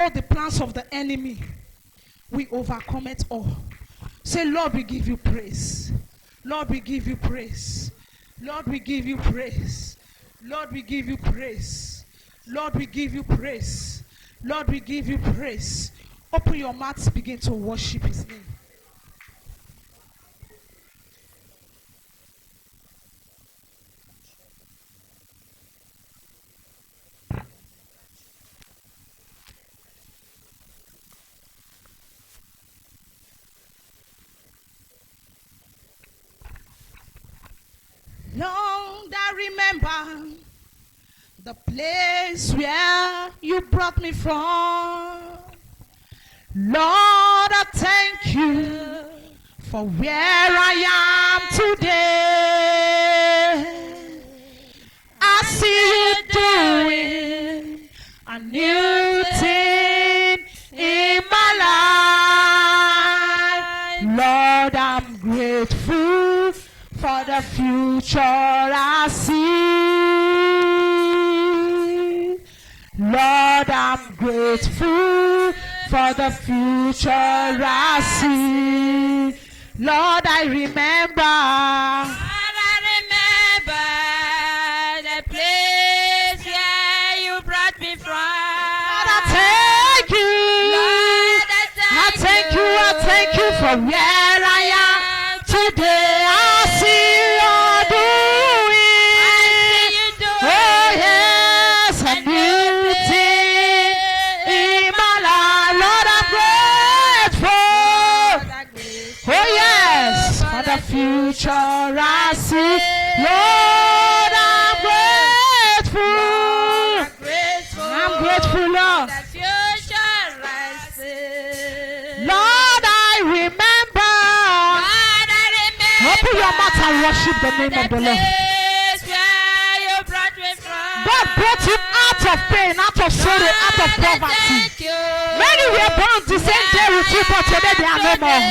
all the plans of the enemy, we overcome it all. Say, Lord, we give you praise. Lord, we give you praise. Lord, we give you praise. Lord, we give you praise. Lord, we give you praise. Lord, we give you praise. Open your mouths, begin to worship his name. Long I remember the place where you brought me from. Lord, I thank you for where I am today. I see you doing a new thing in my life. Lord, I'm grateful for the future I see. Lord, I'm grateful for the future I see. Lord, I remember. Lord, I remember the place where you brought me from. Lord, I thank you. Lord, I thank you for where I am today. I see you doing. Oh yes, a new thing in my life. Lord, I'm grateful. Oh yes, for the future I see. Lord, I'm grateful. I'm grateful, Lord. The future I see. Lord, I remember. Lord, I remember. Open your mouth and worship the name of the Lord. place where you brought me from. God brought you out of pain, out of sorrow, out of poverty. Thank you. Many were born the same day with you, but today they are no more.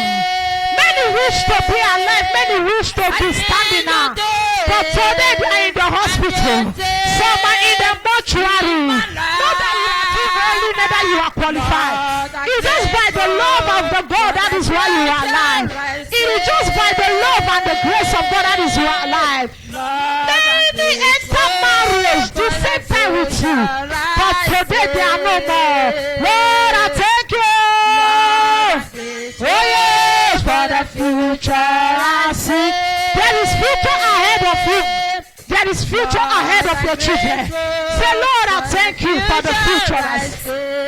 Many wish to be alive, many wish to be standing now, but today they are in the hospital. Some are in the mortuary. Not that you are too early, neither you are qualified. It is by the love of the God that is why you are alive. It is just by the love and the grace of God that is you are alive. Many enter marriage the same time with you, but today they are no more. Lord, I thank you. Oh yes, for the future I see. There is future ahead of you. There is future ahead of your children. Say, Lord, I thank you for the future I see.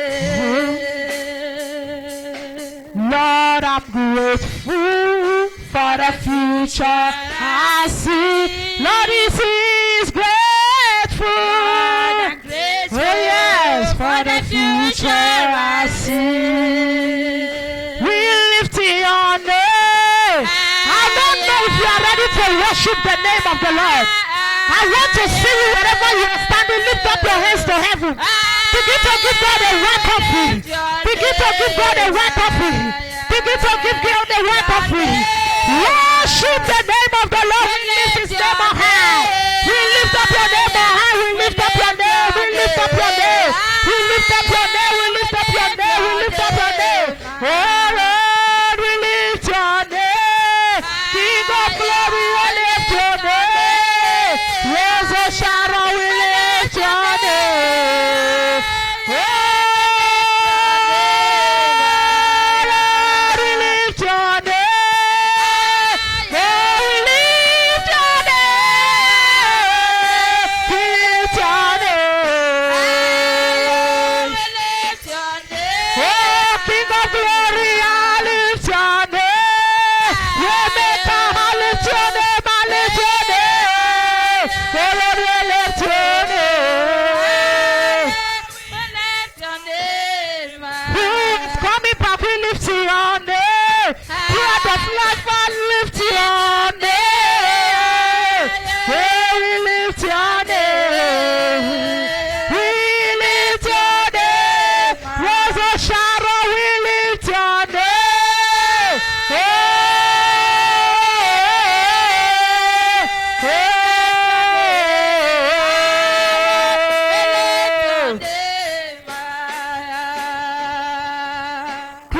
Lord, I'm grateful for the future I see. Lord, is grateful. Oh yes, for the future I see. We lift your name. I don't know if you are ready to worship the name of the Lord. I want to see you wherever you are standing. Lift up your hands to heaven. Begin to give God a right offering. Begin to give God a right offering. Begin to give God a right offering. Worship the name of the Lord. We lift his name on high. We lift up your name on high. We lift up your name. We lift up your name. We lift up your name. We lift up your name. We lift up your name. Oh Lord, we lift your name. King of glory, we lift your name. Rose of Sharon, we lift your name. Oh Lord, we lift your name. Oh, we lift your name. We lift your name. Oh, King of glory, I lift your name. Waymaker, I lift your name. I lift your name. Oh, Lord, we lift your name. Who is coming back? We lift your name. Bread of life, I lift your name. Oh, we lift your name. We lift your name. Rose of Sharon, we lift your name. Oh, oh, oh.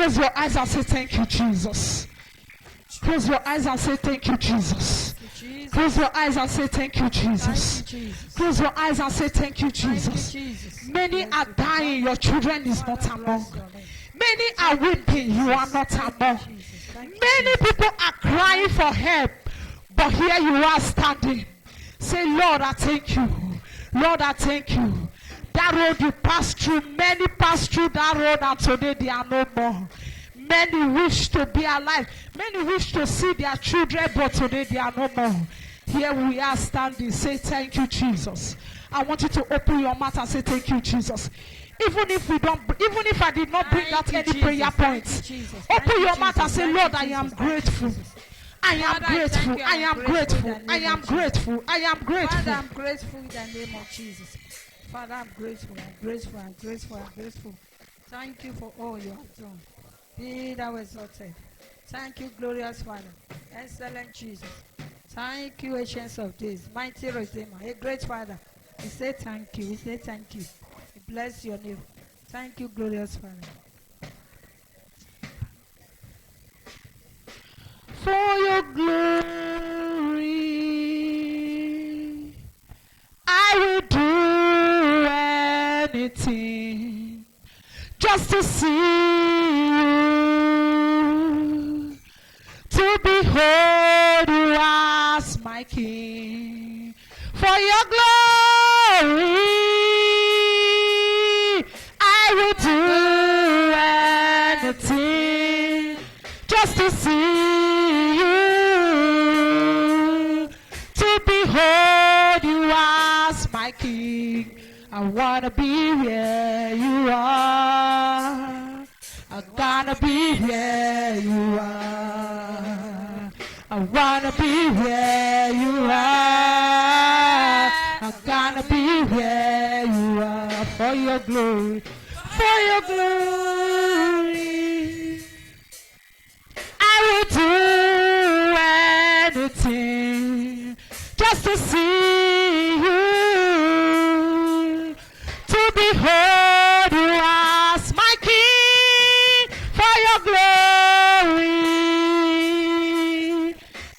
Close your eyes and say thank you, Jesus. Close your eyes and say thank you, Jesus. Close your eyes and say thank you, Jesus. Close your eyes and say thank you, Jesus. Many are dying, your children is not among. Many are weeping, you are not among. Many people are crying for help, but here you are standing. Say, Lord, I thank you. Lord, I thank you. That road you passed through, many passed through that road and today they are no more. Many wish to be alive. Many wish to see their children, but today they are no more. Here we are standing. Say thank you, Jesus. I want you to open your mouth and say thank you, Jesus. Even if I did not bring out any prayer points, open your mouth and say, Lord, I am grateful. I am grateful. I am grateful. I am grateful. I am grateful. Father, I'm grateful in the name of Jesus. Father, I'm grateful. I'm grateful. I'm grateful. I'm grateful. Thank you for all you have done. Be thou exalted. Thank you, glorious Father. Excellent Jesus. Thank you, Ancients of Days. Mighty Redeemer. A great Father. We say thank you. We say thank you. We bless your name. Thank you, glorious Father. For your glory, I will do anything just to see you, to behold you as my King. For your glory, I will do anything just to see you, to behold you as my King. I wanna be where you are. I gotta be where you are. I wanna be where you are. I gotta be where you are. For your glory, for your glory, I will do anything just to see you, to behold you as my King. For your glory,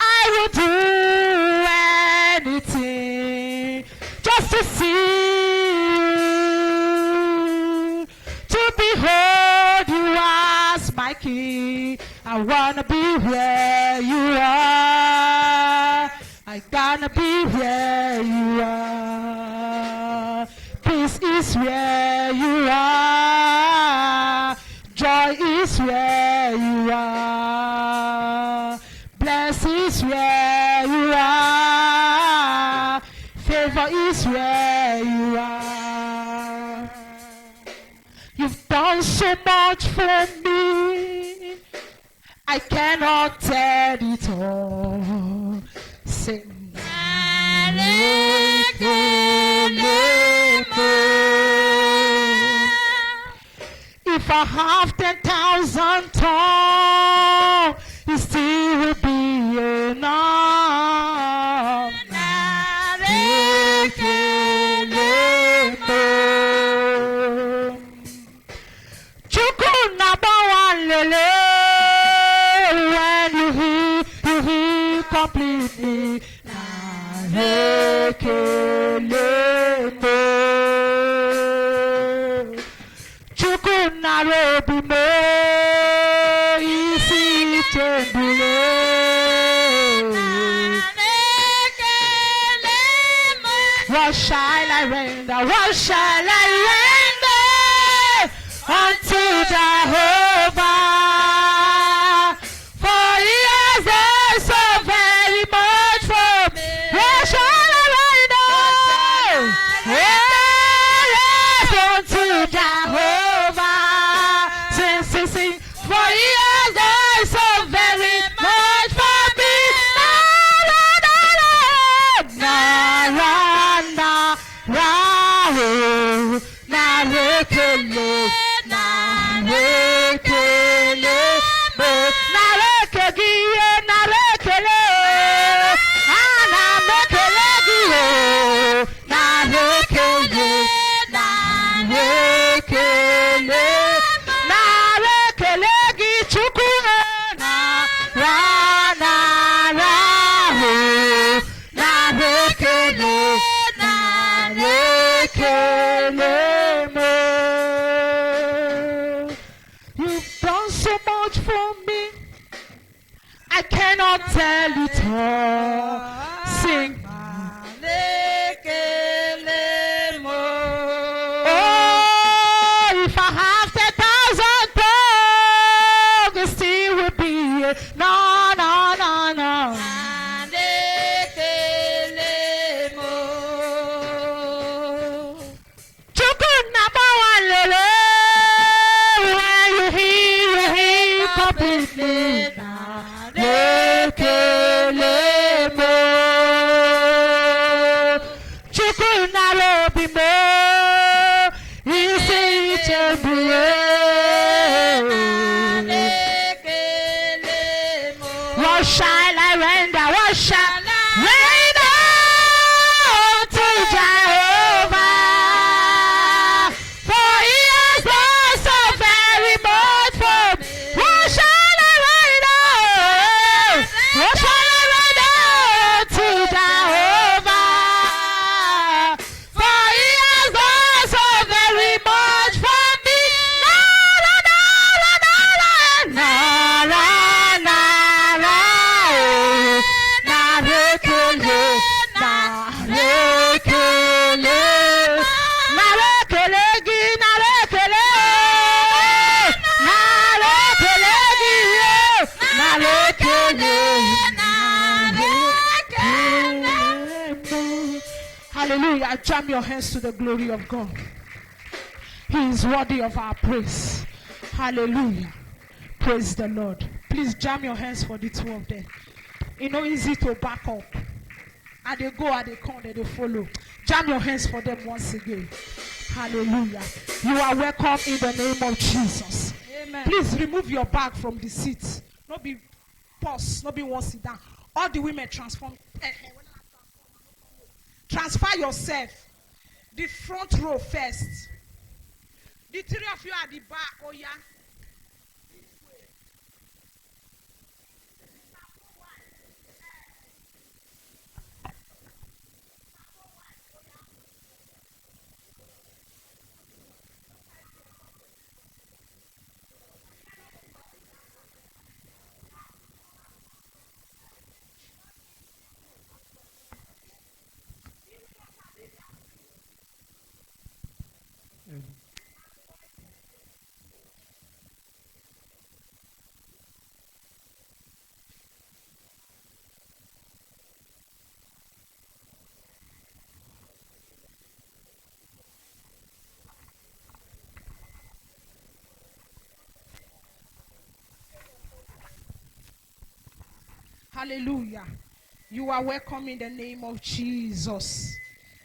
I will do anything just to see you, to behold you as my King. I wanna be where you are. I gotta be where you are. Peace is where you are. Joy is where you are. Bless is where you are. Favor is where you are. You've done so much for me, I cannot tell it all. Sing. If I have 10,000 tongues, it still will be enough. When you hear completely. What shall I render? What shall I render unto Jehovah? For he has done so very much for me. What shall I render? Yes, unto Jehovah. Sing, sing. For he has done so very much for me. for me. I cannot tell it all. Sing. Oh, if I have 10,000 tongues, it still will be no, no, no, no. When you hear completely. What shall I render? What shall I render to Jehovah? For he has done so very much for me. What shall I render? What shall I render to Jehovah? For he has done so very much for me. La la la la la la la la. Hallelujah. Jam your hands to the glory of God. He is worthy of our praise. Hallelujah. Praise the Lord. Please jam your hands for the two of them. It's not easy to back up. And they go and they come and they follow. Jam your hands for them once again. Hallelujah. You are welcome in the name of Jesus. Amen. Please remove your bag from the seat. Not be pause, not be one sit down. All the women transform. Transfer yourself. The front row first. The three of you at the back. Oh yeah. Hallelujah. You are welcome in the name of Jesus.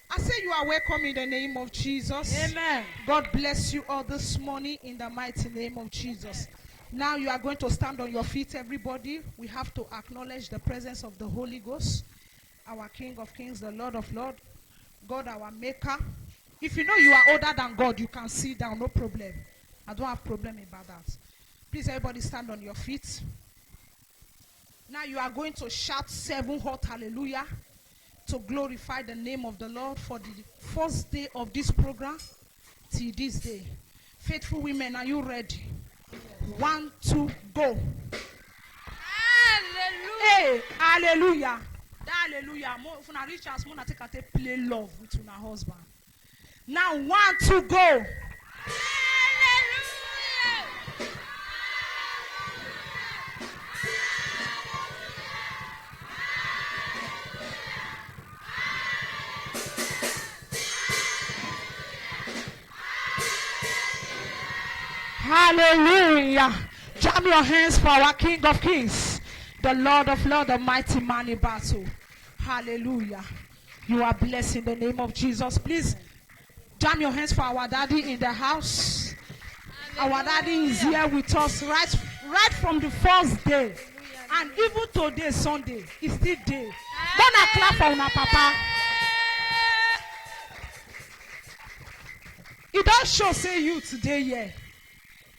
I say you are welcome in the name of Jesus. Amen. God bless you all this morning in the mighty name of Jesus. Now you are going to stand on your feet, everybody. We have to acknowledge the presence of the Holy Ghost, our King of Kings, the Lord of Lords, God our Maker. If you know you are older than God, you can sit down, no problem. I don't have problem about that. Please, everybody stand on your feet. Now you are going to shout 7 hot hallelujah to glorify the name of the Lord for the first day of this program till this day. Faithful women, are you ready? 1, 2, go. Hallelujah. Hey, hallelujah. That hallelujah. If una reach us, una take a play love with una husband. Now 1, 2, go. Hallelujah. Hallelujah. Jam your hands for our King of Kings, the Lord of Lords, the mighty man in battle. Hallelujah. You are blessed in the name of Jesus. Please jam your hands for our daddy in the house. Hallelujah. Our daddy is here with us right from the first day. And even today, Sunday, it's still day. Don't clap for my papa. It don't show say you today, yeah.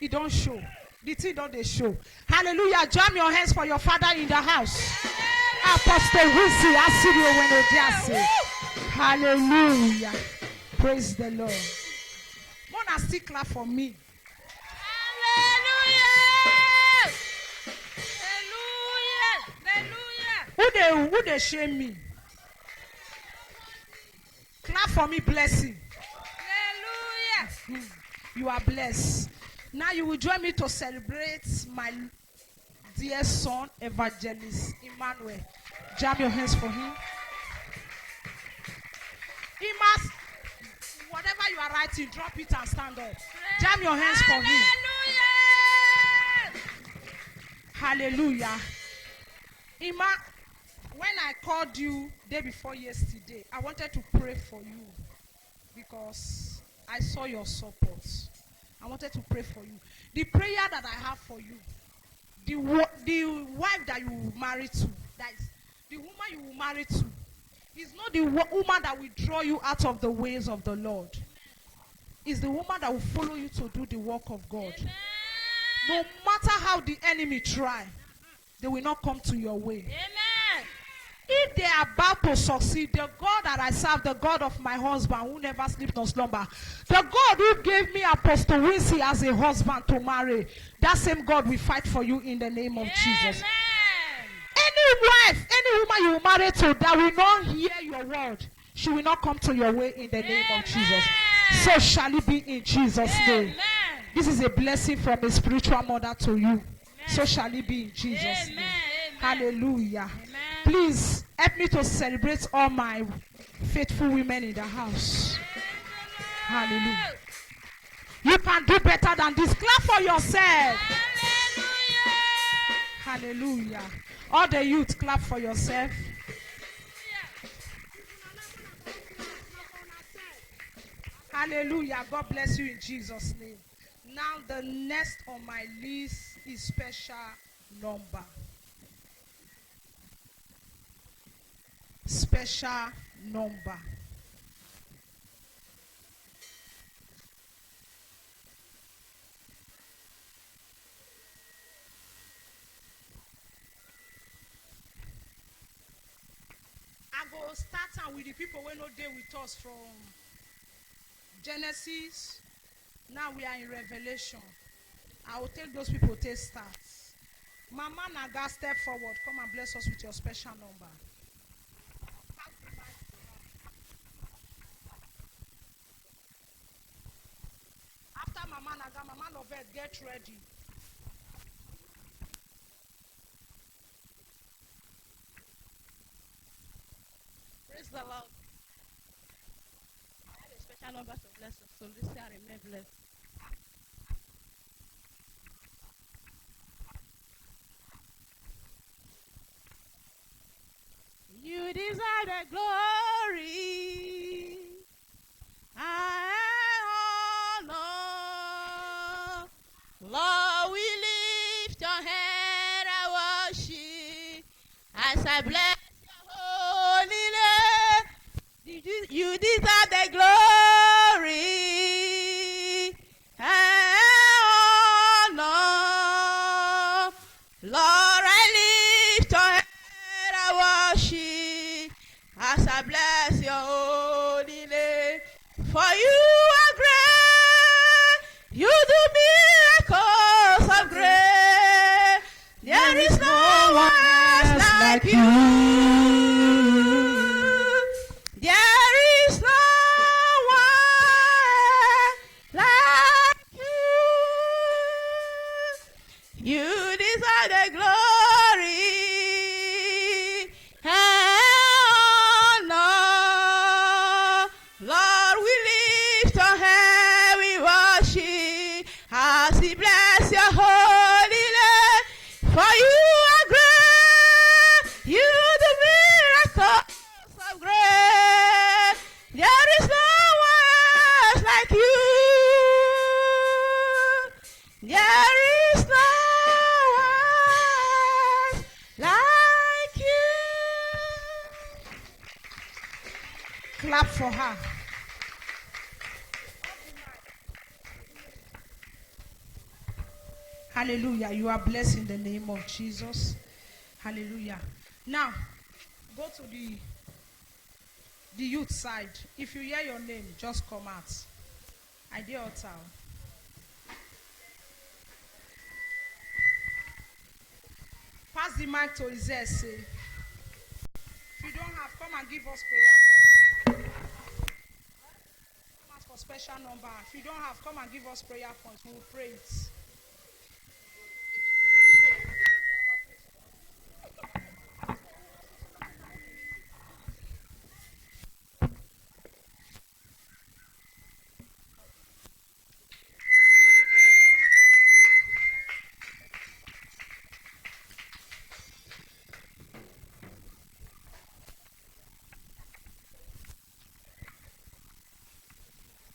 It don't show. The thing don't they show. Hallelujah. Jam your hands for your father in the house. Apostle Wisi, I see you when you just say. Hallelujah. Praise the Lord. Mona still clap for me. Hallelujah. Who they shame me? Clap for me, blessing. Hallelujah. You are blessed. Now you will join me to celebrate my dear son, Evangelist Emmanuel. Jam your hands for him. He must, whatever you are writing, drop it and stand up. Jam your hands for him. Hallelujah. Emma, when I called you day before yesterday, I wanted to pray for you because I saw your support. I wanted to pray for you. The prayer that I have for you, the wife that you will marry to, that is the woman you will marry to, is not the woman that will draw you out of the ways of the Lord. It's the woman that will follow you to do the work of God. Amen. No matter how the enemy try, they will not come to your way. Amen. If they are about to succeed, the God that I serve, the God of my husband who never sleeps nor slumber, the God who gave me Apostle Wincy as a husband to marry, that same God will fight for you in the name of Jesus. Any wife, any woman you will marry to that will not hear your word, she will not come to your way in the name of Jesus. So shall it be in Jesus' name. This is a blessing from a spiritual mother to you. So shall it be in Jesus' name. Hallelujah. Amen. Please help me to celebrate all my faithful women in the house. Hallelujah. You can do better than this. Clap for yourself. Hallelujah. All the youth, clap for yourself. Hallelujah. God bless you in Jesus' name. Now the next on my list is special number. Special number. I go start with the people who no day with us from Genesis. Now we are in Revelation. I will take those people to start. Mama Naga, step forward. Come and bless us with your special number. After Mama Naga, Mama Lovette, get ready. Praise the Lord. I have a special number to bless us, so this year I remain blessed. You deserve the glory and honor. Lord, we lift your hand and worship as I bless your holy name. You deserve the glory and honor. Lord, I lift your hand and worship as I bless your holy name. For you are great, you do miracles of great. There is no one else like you. There is no one like you. You deserve the glory and honor. Lord, we lift our hand, we worship as we bless your holy name. For you are great, you do miracles of great. There is no one else like you. There is no one like you. Clap for her. Hallelujah. You are blessed in the name of Jesus. Hallelujah. Now, go to the youth side. If you hear your name, just come out. I dare altar. Pass the mic to Izese. and give us prayer points. Come ask for special number. If you don't have, come and give us prayer points. We will pray it.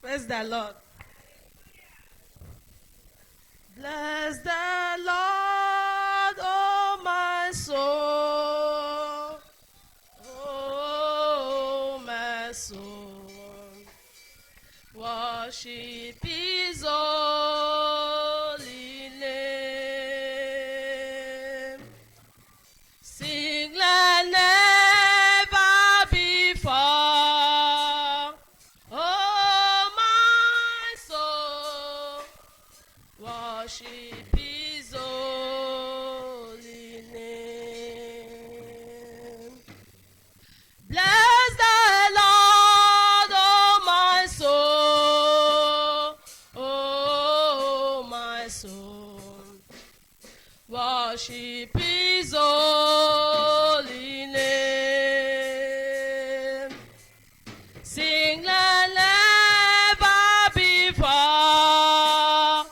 Praise the Lord. Bless the Lord, oh my soul. Oh my soul. Worship His holy name. Sing like never before. Oh my soul, worship His holy name. Bless the Lord, oh my soul, oh my soul, worship His holy name. Sing like never before.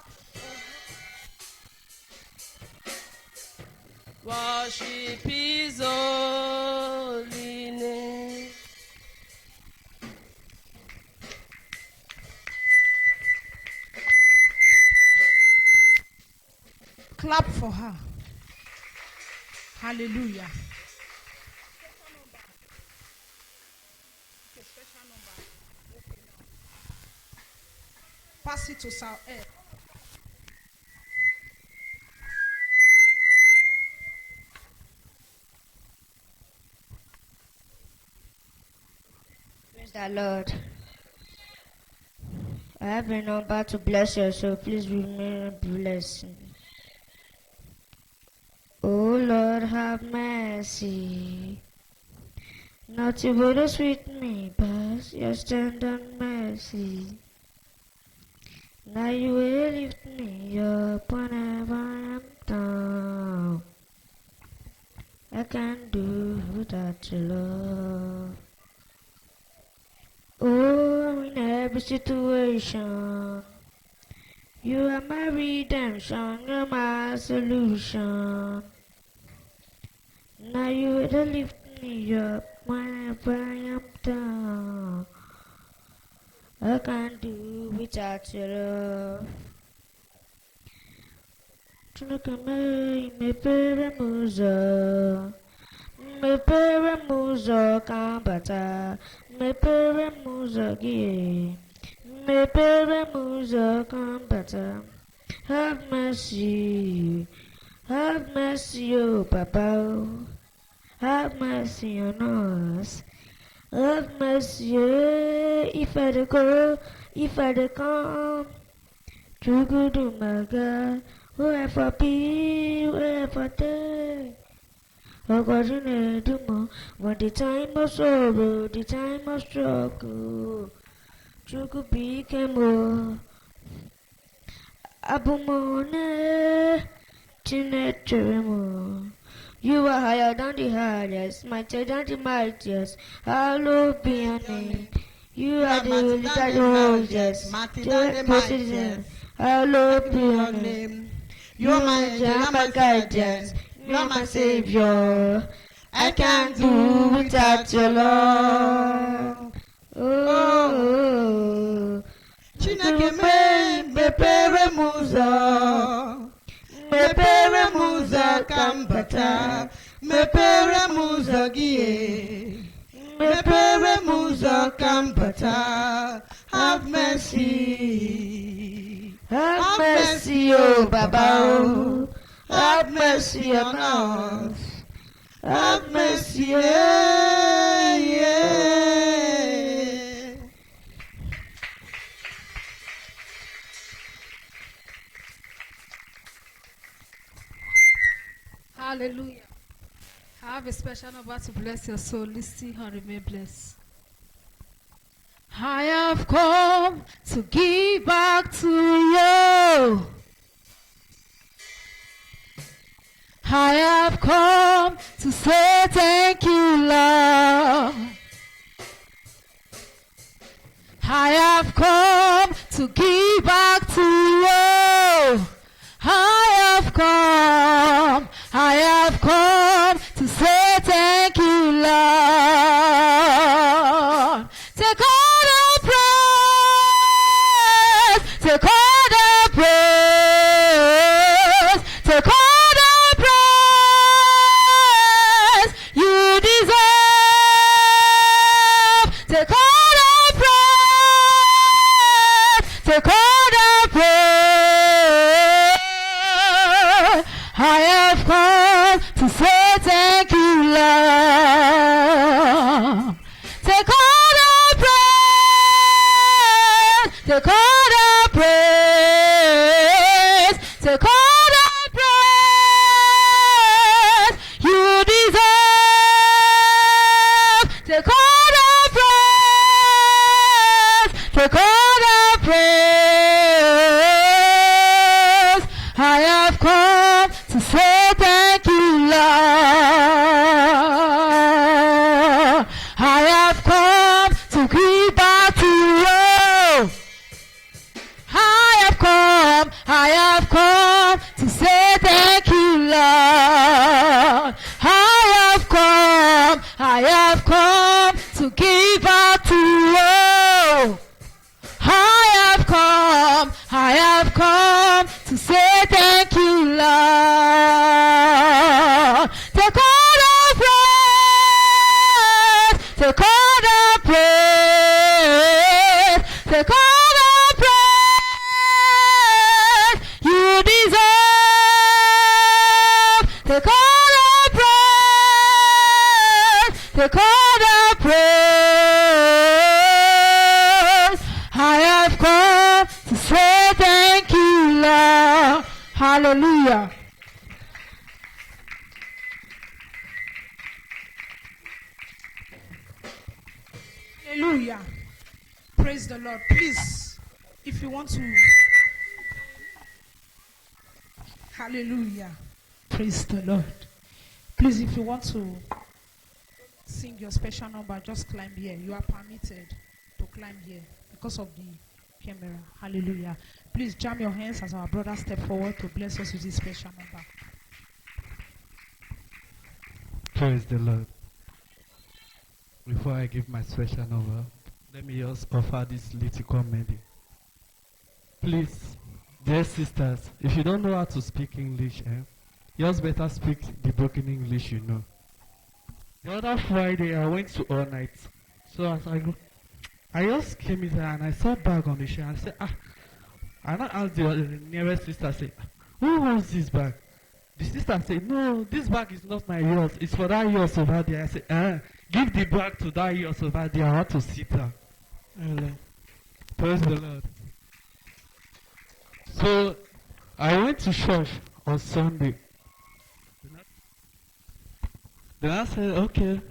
Worship His holy name. Clap for her. Hallelujah. Pass it to Sir Ed. Praise the Lord. I have a number to bless you, so please remain blessed. Oh Lord, have mercy. Not evil to sweet me, but your tender mercy. Now you will lift me up whenever I'm down. I can't do without your love. Oh, in every situation, you are my redemption, you're my solution. Now you will lift me up whenever I am down. I can't do without your love. Me peremuzo kambata, me peremuzo gie, me peremuzo kambata. Have mercy, oh Papa, have mercy on us. Have mercy, if I dey go, if I dey come, to good to my God, whoever be, whoever take. Oh God, you need to more. When the time of sorrow, the time of struggle, you could become more. Abumone, Tinetremo. You are higher than the highest, mightier than the mightiest. Hallowed be your name. You are the holy that holds, mighty than the mightiest. Hallowed be your name. You are my guidance. You are my savior. I can't do without your love. Oh, Chineke me peremuzo, me peremuzo kambata, me peremuzo gie, me peremuzo kambata. Have mercy, oh Baba. Have mercy on us. Have mercy, yeah. Hallelujah. I have a special number to bless your soul. Listen and remain blessed. I have come to give back to you. I have come to say thank you, Lord. I have come to give back to you. I have come to say thank you, Lord. Take all the praise, take all the praise, take all the praise you deserve. Take all the praise, take all the praise. I have come to say thank you, Lord. Take all the praise, take all the praise, take all the praise you deserve. Take all the praise, take all the praise. I have come to say thank you, Lord. I have come to give back to you. I have come to say thank you, Lord. I have come to give back to you. I have come to say thank you, Lord. Take all the praise, take all the praise, take all the praise you deserve. Take all the praise, take all the praise. I have come to say thank you, Lord. Hallelujah. Hallelujah. Praise the Lord. Please, if you want to. Hallelujah. Praise the Lord. Please, if you want to sing your special number, just climb here. You are permitted to climb here because of the camera. Hallelujah. Please jam your hands as our brother step forward to bless us with his special number. Praise the Lord. Before I give my special number, let me just offer this little comedy. Please, dear sisters, if you don't know how to speak English, you just better speak the broken English you know. The other Friday, I went to all night. So as I go, I just came in there and I saw a bag on the chair and I said, and I asked the nearest sister, I said, who owns this bag? The sister said, no, this bag is not my yours. It's for that yours over there. I said, give the bag to that yours over there. I want to sit down. Praise the Lord. So I went to church on Sunday. Then I said, okay,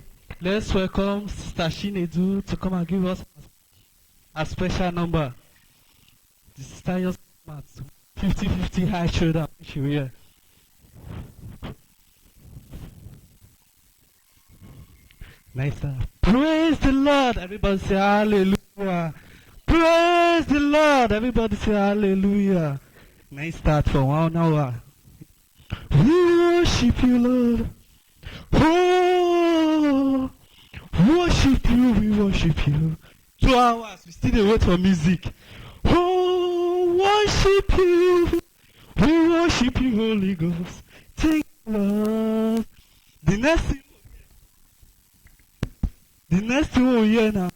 let's welcome Sister Shinedu to come and give us a special number. The sister just 50-50 high shoulder. She will. Nice. Praise the Lord. Everybody say hallelujah. Praise the Lord. Everybody say hallelujah. Nice start for 1 hour. We worship you, Lord. Oh, worship you, we worship you. 2 hours, we still dey wait for music. Oh, worship you, we worship you, Holy Ghost. Thank you, Lord. The next thing we hear now,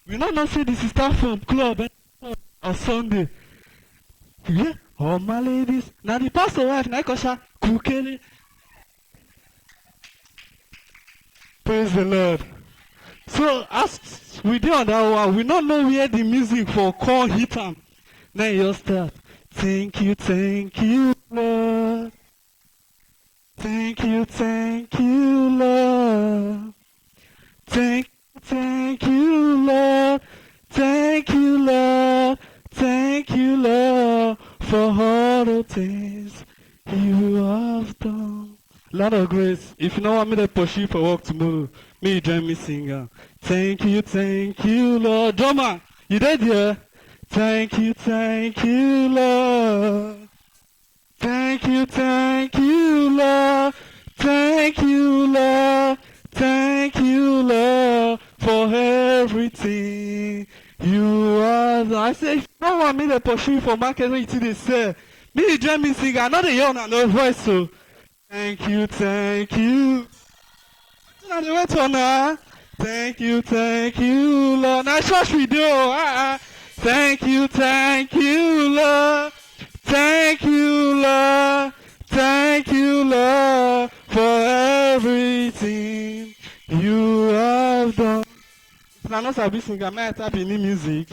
we not say this is start from club on Sunday. Yeah, all my ladies. Now the pastor wife, Naikosha, Kukele. Praise the Lord. So as we do on that one, we don't know where the music for call hit am. Then you start. Thank you, Lord. Thank thank you, Lord. Thank you, Lord. Thank you, Lord. Thank you, Lord, for all the things you have done. Lord of grace, if you don't want me to pursue for work tomorrow, may you join me sing. Thank you, Lord. Drummer, you dead here? Thank you, Lord. Thank you, Lord. Thank you, Lord. Thank you, Lord, for everything you are. I say, if you don't want me to pursue for market when you see they say, me you join me sing. I know the young and no voice, so thank you. Now the wait on her. Thank you, Lord. Now church we do. Thank you, Lord. Thank you, Lord. Thank you, Lord, for everything you have done. If I'm not a singer, I might have any music.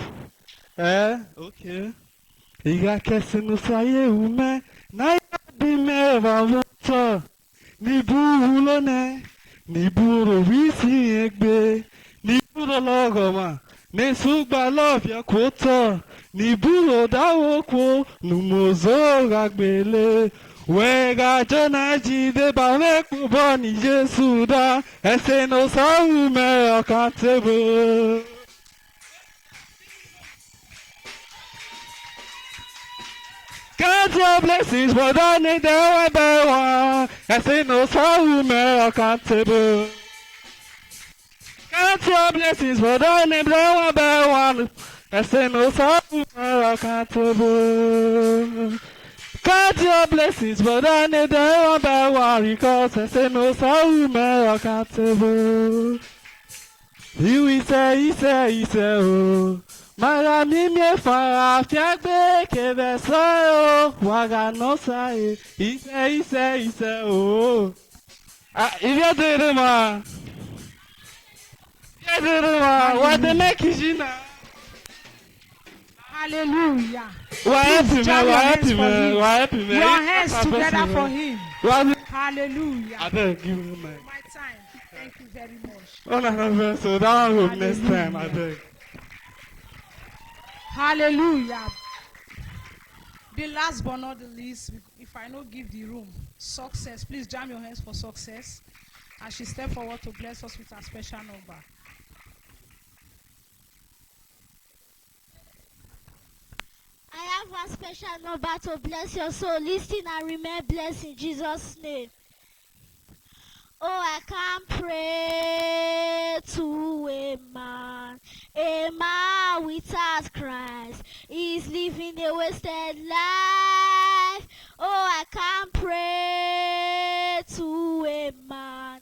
Okay. Iga kese no saye ume, na yabi me vavanto. Ni buhulo ne, ni buro wisi egbe, ni buro logoma, ne sugba lofya kwoto, ni buro dawo kwo, numozo gagbele. Wega jona jide bawe kubo ni Jesu da, ese no sa ume akatebo. Count your blessings, but I need the one. I say no sorrow, me accountable. Count your blessings, but I need the one. I say no sorrow, me accountable. Count your blessings, but I need the one. Because I say no sorrow, me accountable. He say, oh. Mara mimie fara fiagbe kebe sayo waga no saye ise oh if you do ma what the make is na Hallelujah. Why happy man Your hands together for him. Hallelujah. I beg give him My time. Thank you very much. Oh no, so that one next time I beg. Hallelujah. The last but not the least, if I no give the room, success. Please jam your hands for success. As she step forward to bless us with a special number. I have one special number to bless your soul. Listen and remain blessed in Jesus' name. Oh, I can pray to a man without Christ. He's living a wasted life. Oh, I can pray to a man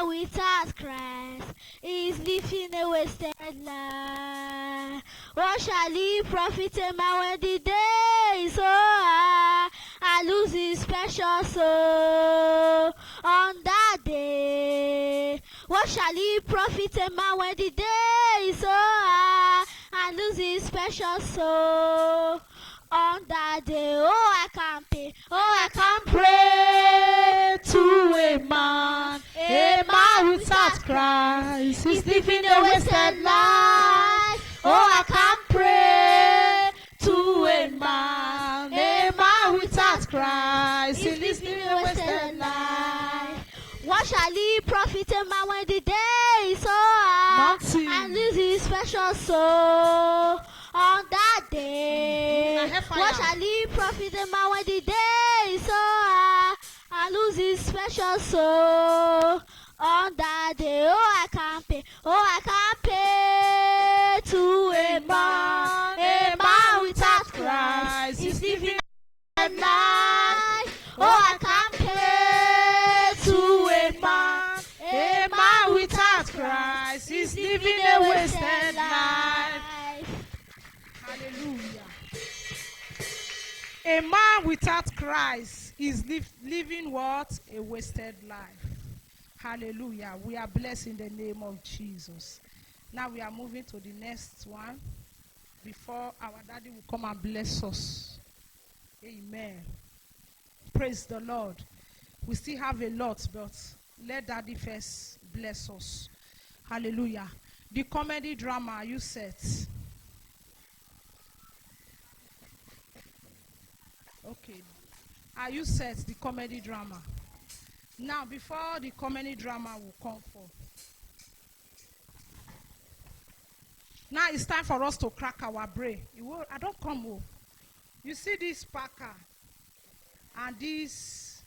without Christ. He's living a wasted life. What shall he profit a man when the day is over? I lose his precious soul on that day. What shall he profit a man when the day is over? I lose his precious soul on that day. Oh, I can pay. Oh, I can pray To a man without Christ, he's living a wasted life. Oh, I can pray to a man without Christ, he's living a wasted life. What shall he profit a man when the day is over? Nothing. And lose his precious soul on that day. What shall he profit a man when the day is over? And lose his precious soul on that day. Oh, I can pay. Oh, I can pay to a man without Christ. He's living a life. Oh, I can pay to a man without Christ, he's living a wasted life. Hallelujah. A man without Christ is living what? A wasted life. Hallelujah. We are blessed in the name of Jesus. Now we are moving to the next one before our daddy will come and bless us. Amen. Praise the Lord. We still have a lot, but let Daddy first bless us. Hallelujah. The comedy drama, are you set? Okay. Are you set? The comedy drama. Now, before the comedy drama will come forth. Now it's time for us to crack our brain. I don't come home. You see this packer and this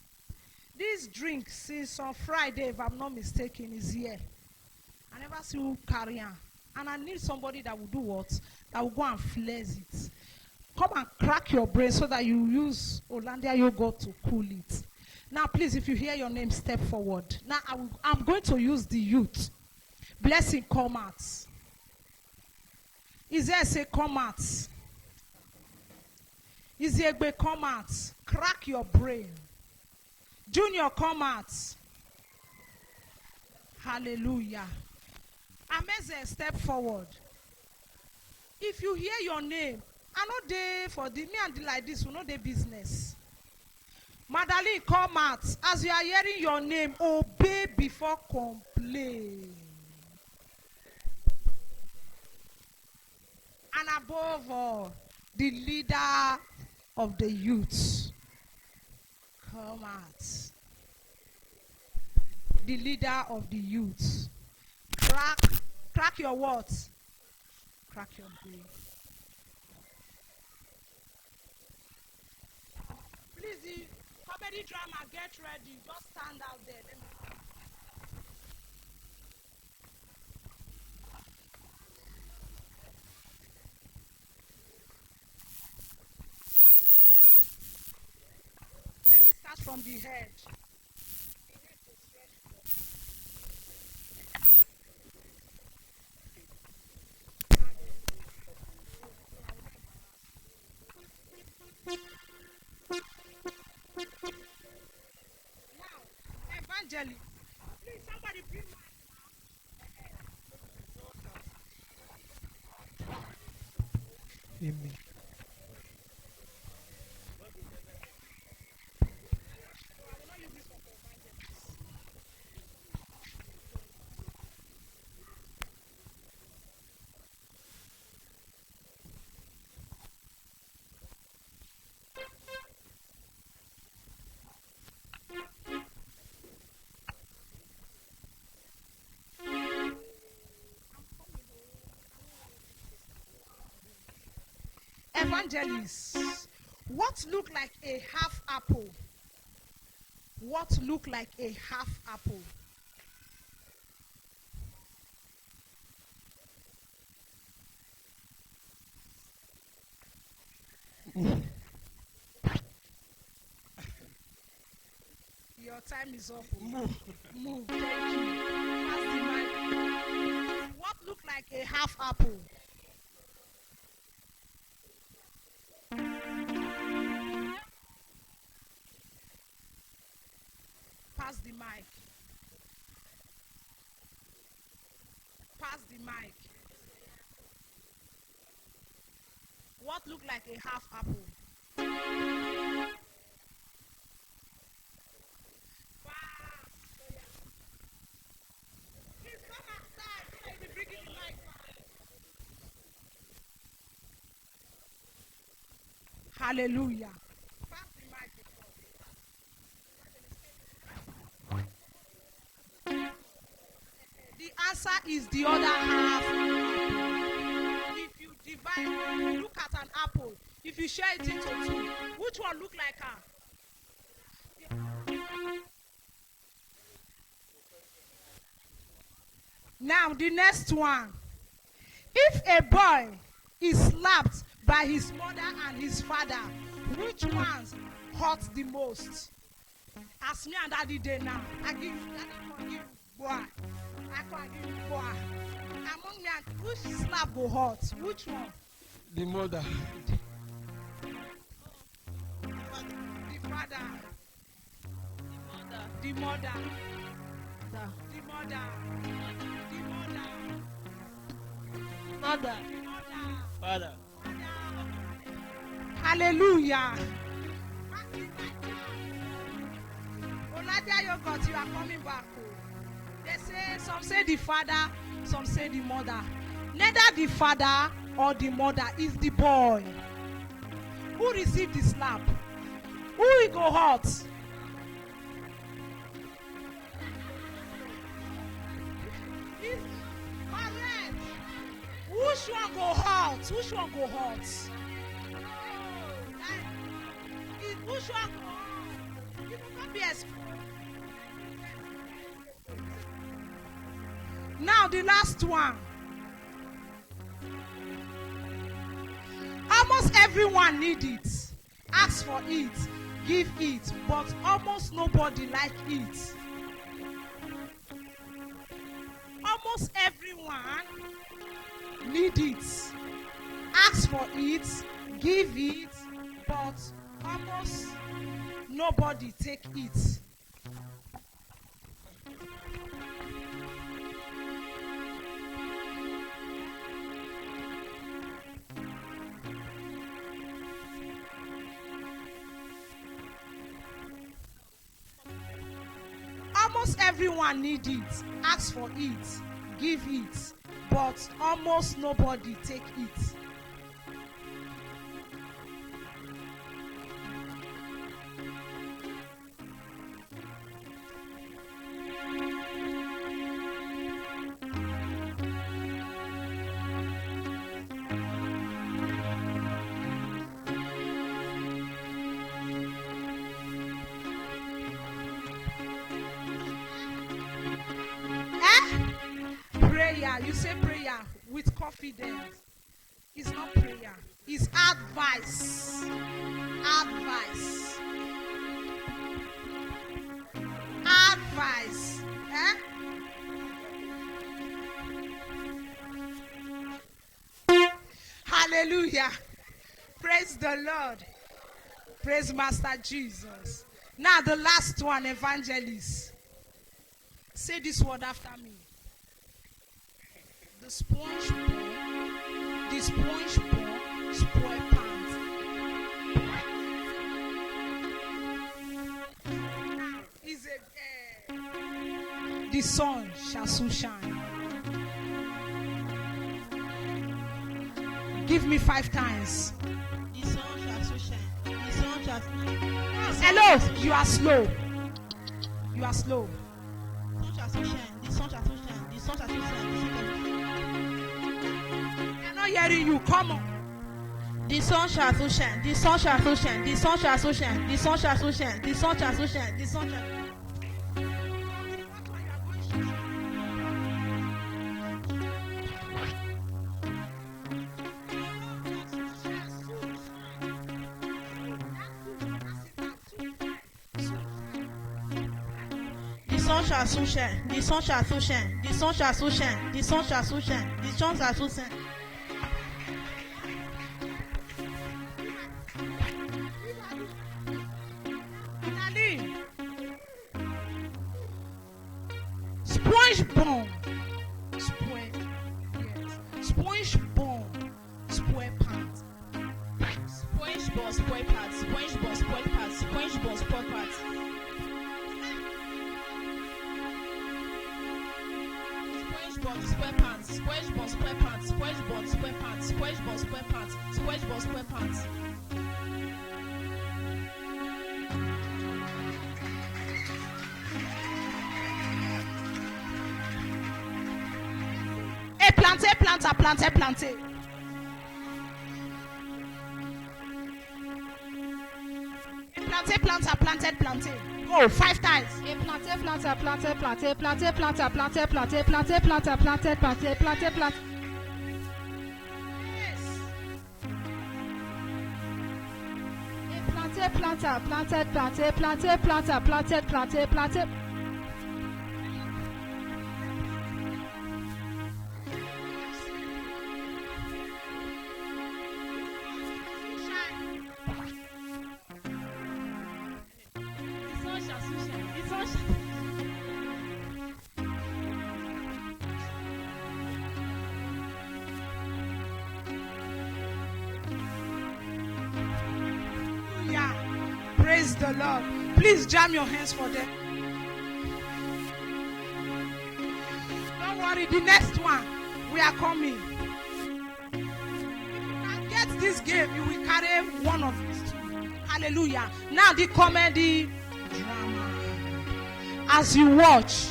drink since on Friday, if I'm not mistaken, is here. I never see who carry on. And I need somebody that will do what? That will go and flares it. Come and crack your brain so that you use Hollandia yogurt to cool it. Now, please, if you hear your name, step forward. Now, I'm going to use the youth. Blessing, come out. Is there say come out? Is there come out? Crack your brain. Junior, come out. Hallelujah. Amazing, step forward. If you hear your name, I know they for the me and the like this, we know the business. Madeline, come out. As you are hearing your name, obey before complain. And above all, the leader of the youth, come out. The leader of the youth. Crack your words. Crack your brain. Please, the comedy drama, get ready. Just stand out there. Let me start from the head. Evangelist, please somebody bring my Amen. Evangelists, what look like a half apple? What look like a half apple? Your time is up. Move. Thank you. Pass the mic. What look like a half apple? Pass the mic. Pass the mic. What look like a half apple? Please come outside. I'll be bringing the mic back. Hallelujah. Pass the mic. The answer is the other half. If you divide, look at an apple. If you share it into two, which one look like her? Now the next one. If a boy is slapped by his mother and his father, which ones hurt the most? As me and Daddy did now. I give boy. I can't give boy. Among me and which slap go hurt? Which one? The mother. The father. The mother. The mother. The mother. Mother. The mother. Father. Hallelujah. Adia Yogurt, you are coming back. They say, some say the father, some say the mother. Neither the father or the mother is the boy. Who received the slap? Who will go hurt? It's correct. Which one go hurt? Which one go hurt? Which one go hurt? You cannot be exposed. Now the last one. Almost everyone need it. Ask for it, give it, but almost nobody like it. Almost everyone need it. Ask for it, give it, but almost nobody take it. Almost everyone need it. Ask for it, give it, but almost nobody take it. Prayer, you say prayer with confidence. It's not prayer, it's advice. Advice. Advice. Hallelujah. Praise the Lord. Praise Master Jesus. Now the last one, evangelist. Say this word after me. The sponge ball, spoil pants. Is the sun shall soon shine. Give me 5 times. The sun shall so shine. The sun shall. Hello, you are slow. You are slow. The sun shall so shine. The sun shall so shine. The sun shall so shine. They're not hearing you. Come on. The sun shall so shine. The sun shall so shine. The sun shall so shine. The sun shall so shine. The sun shall so shine. The sun shall. The sun shall so shine. The sun shall so shine. The sun shall so shine. The sun shall so shine. The sun shall so shine. Sponge bomb. Spoil. Yes. Sponge bomb. Spoil pants. SpongeBob spoil parts. SpongeBob spoil parts. SpongeBob spoil parts. SpongeBob spoil pants. SpongeBob spoil pants. SpongeBob spoil pants. SpongeBob spoil pants. SpongeBob spoil pants. Hey, planter. Planter. Go 5 times. Planted. Praise the Lord. Please jam your hands for them. worry. The next one, we are coming. And get this game, you will carry one of these two. Hallelujah. Now the comedy drama. As you watch,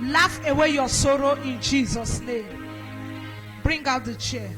laugh away your sorrow in Jesus' name. Bring out the chair.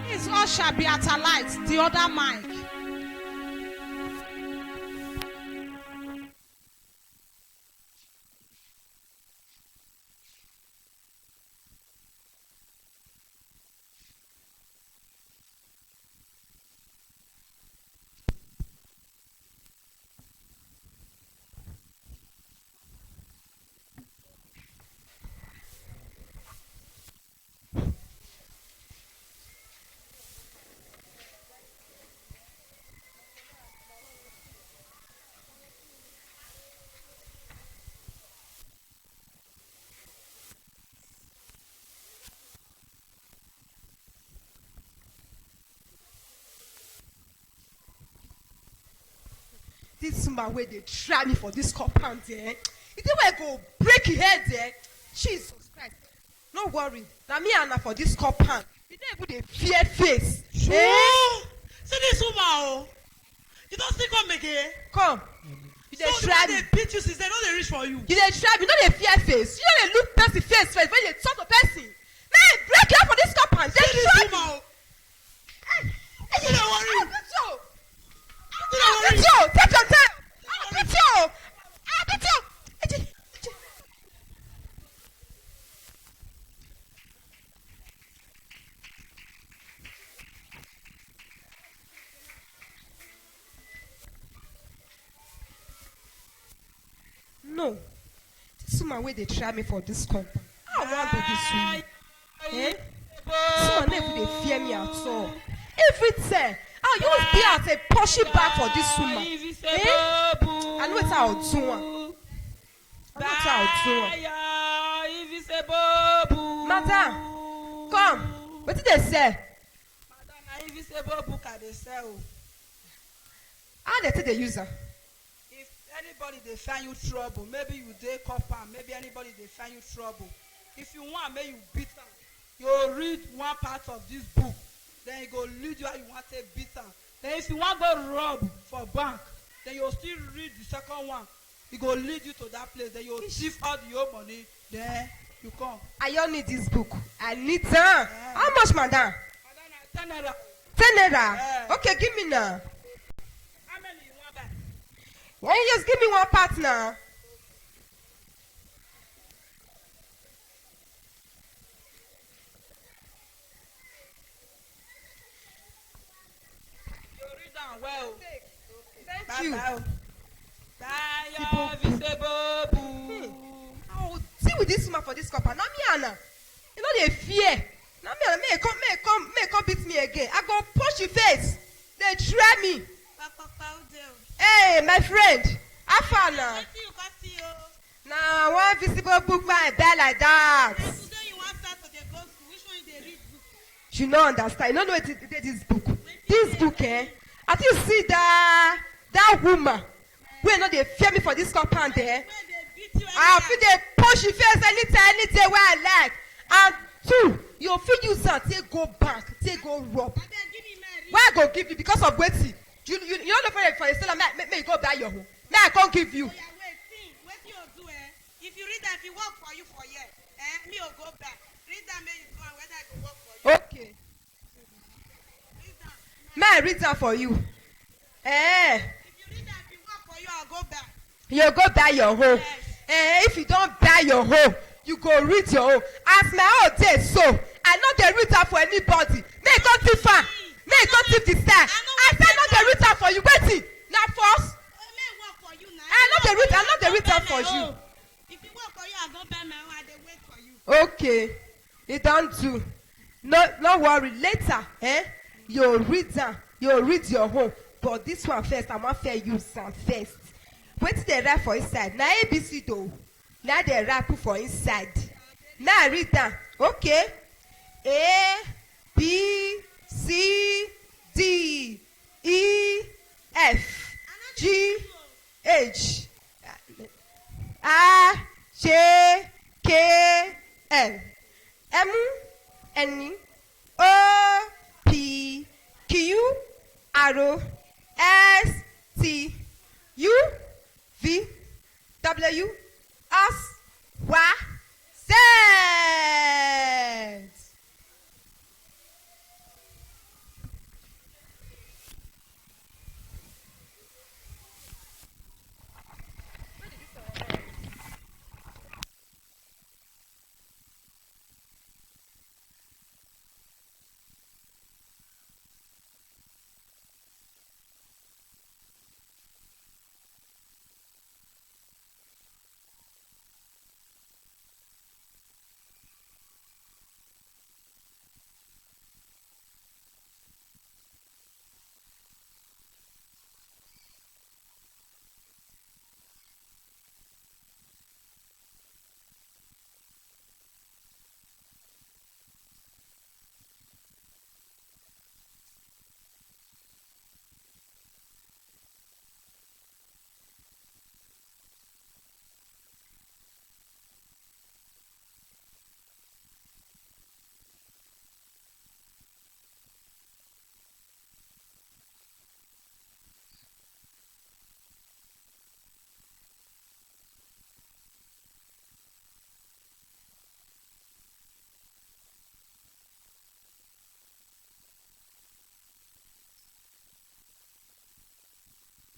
His all shall be at a light, the other mic. This man where they try me for this compound there. You think I go break your head there? Jesus Christ. No worry. Now me and for this compound. You don't even the fear face. Sure. Eh? See this woman, oh. You don't still come again. Come. You dey So try they me. beat you since they know they reach for you. You dey try me. You know the fear face. You know they look person face first when you talk to person. Now you break your head for this compound. They See try this me. woman, oh. Hey, don't worry. I'll beat you. Don't I'll worry. beat you. Take your time. I'll beat you. I'll beat you. No. This woman where they try me for this compound. I want to this woman. Eh? This woman never they fear me at all. Everything. I'll use be as a pushy back for this woman. Eh? I know it's how I'll do one. I know it's how I'll do one. Madam, come. What did they say? How they take the user? If anybody they find you trouble, maybe you dey compound, maybe anybody they find you trouble. If you want, may you beat them. You read one part of this book, then you go lead you how you want to beat them. Then if you want go rob for bank, then you still read the second one. He go lead you to that place. Then you thief all the old money. Then you come. I don't need this book. I need them. How much, madam? Madam, 10 naira. 10 naira. Yeah. Okay, give me now. How many you want back? Why you just give me one part now? You read down well. Thank you. I will deal with this woman for this company. Now me Anna. You know they fear. Now me Anna, may come beat me again. I go punch your face. They try me. Hey, my friend. How far now? Now one visible book my bed like that. You don't understand. You don't know what this book. This book, eh? I think you see that woman. We know they fear me for this compound there. I feel they push your face anytime where I like. And two, you feel you son, take go bank, take go rob. Why I go give you because of waiting? You don't know for a seller, may you go buy your home. May I can't give you. If you read that, if you work for you for a year, me will go back. Read that, may you go and whether I can work for you. Okay. May I read that for you? Eh? If you read that, if you work for you, I'll go back. You go buy your home. Yes. If you don't buy your home, you go read your home. As my own day so, I know they read that for anybody. May go differ. May you don't tip the style. I said not the read am for you. Waiting. Now first. May work for you now. I not the read am for you. If you work for you, I go buy my own. I dey wait for you. Okay. It don't do. No worry. Later, you read am. You read your home. But this one first, I wan fair use am first. Wetin dey write for inside? Na ABC though. Na dey write put for inside. Now read am. Okay. A B C D E F G H I J K L M N O P Q R S T U V W X Y Z.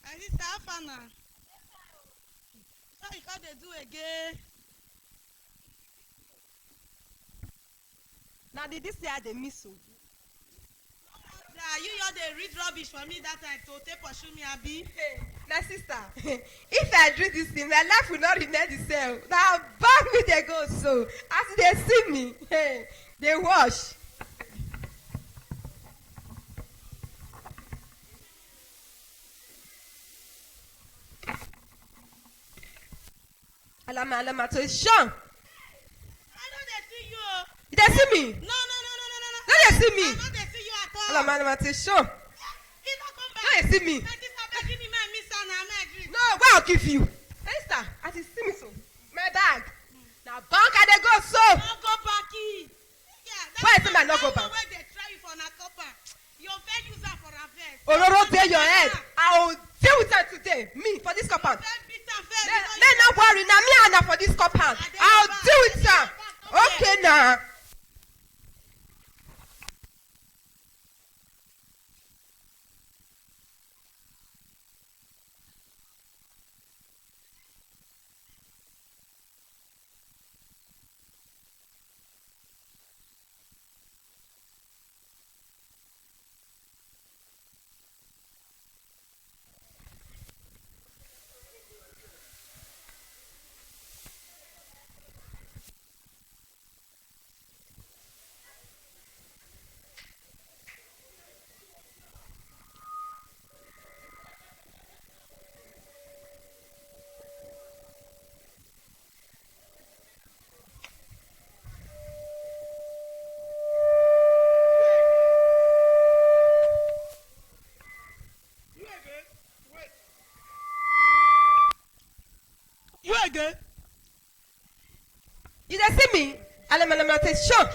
I sister how now? So you can't do again. Now did this say I dey miss you? You dey read rubbish for me that time to take pursue me abi. Hey, my sister, if I do this thing, my life will not remain the same. Now back me they go so. As they see me, hey, they wash. Alama, to Sean. I know they see you. You dey see me? No. No, they see me. I know they see you at all. Alama, to Sean. He don't come back. No, they see me. My sister give me my miss and I'm agree. No, why I'll give you? Sister, as you see me so, my bag. Now bank I dey go so. No go back in. Yeah, Why is it my no go back? Where they try you for na copper. Your fair user for a vest. Ororo dey your head. I will deal with her today. Me for this compound. May not worry. Now me and her for this compound. I'll deal with her. Okay now. again? You dey see me? Alama say sure.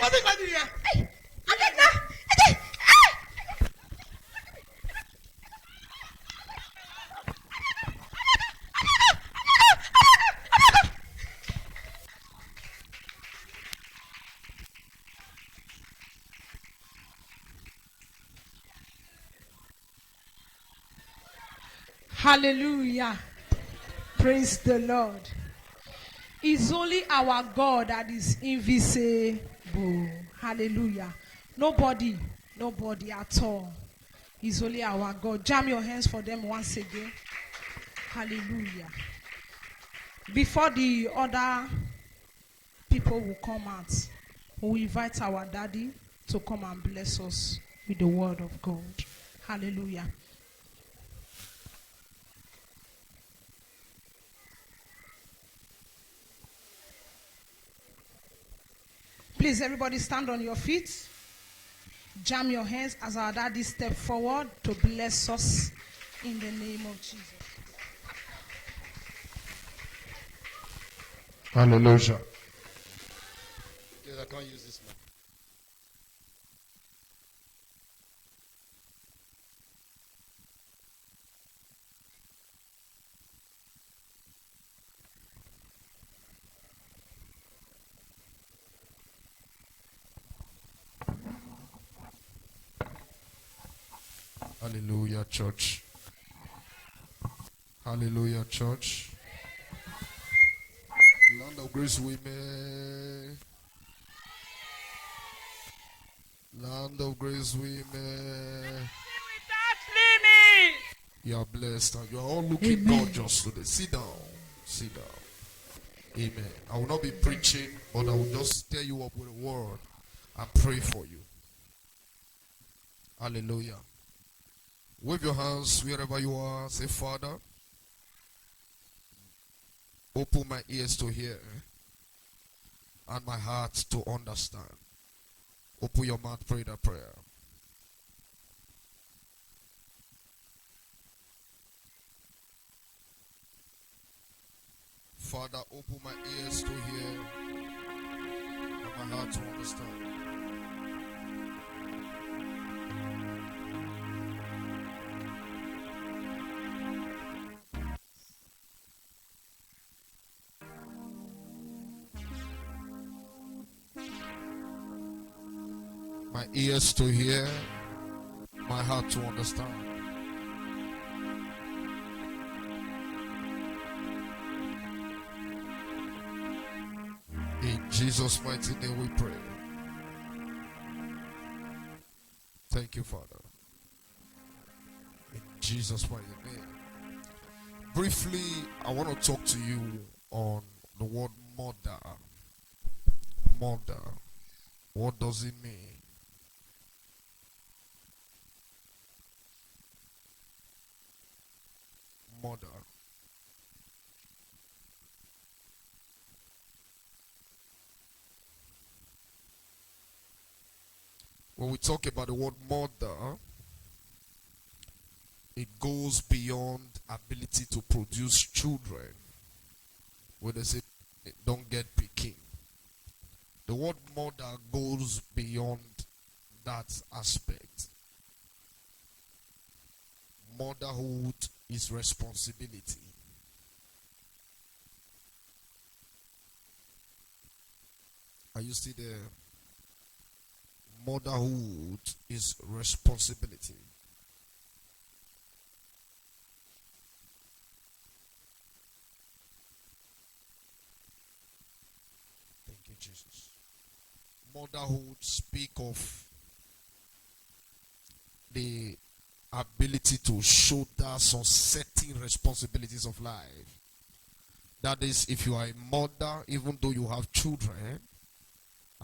What's it going to do here? Hey, I get now. Hallelujah. Praise the Lord. It's only our God that is invisible. Hallelujah. Nobody at all. Is only our God. Jam your hands for them once again. Hallelujah. Before the other people will come out, we will invite our daddy to come and bless us with the word of God. Hallelujah. Please, everybody stand on your feet. Jam your hands as our daddy step forward to bless us in the name of Jesus. Hallelujah. Yes, I can't use this one. Hallelujah, church. Hallelujah, church. Land of Grace Women. Land of Grace Women. You are blessed and you are all looking gorgeous today. Sit down. Sit down. Amen. I will not be preaching, but I will just stir you up with a word and pray for you. Hallelujah. Wave your hands wherever you are. Say, Father, open my ears to hear and my heart to understand. Open your mouth, pray that prayer. Father, open my ears to hear and my heart to understand. My ears to hear, my heart to understand. In Jesus' mighty name we pray. Thank you, Father. In Jesus' mighty name. Briefly, I want to talk to you on the word mother. Mother. What does it mean? Mother. When we talk about the word mother, it goes beyond ability to produce children. When they say don't get picking, the word mother goes beyond that aspect. Motherhood is responsibility. Are you still there? Motherhood is responsibility. Thank you, Jesus. Motherhood speak of the ability to shoulder some certain responsibilities of life. That is, if you are a mother, even though you have children,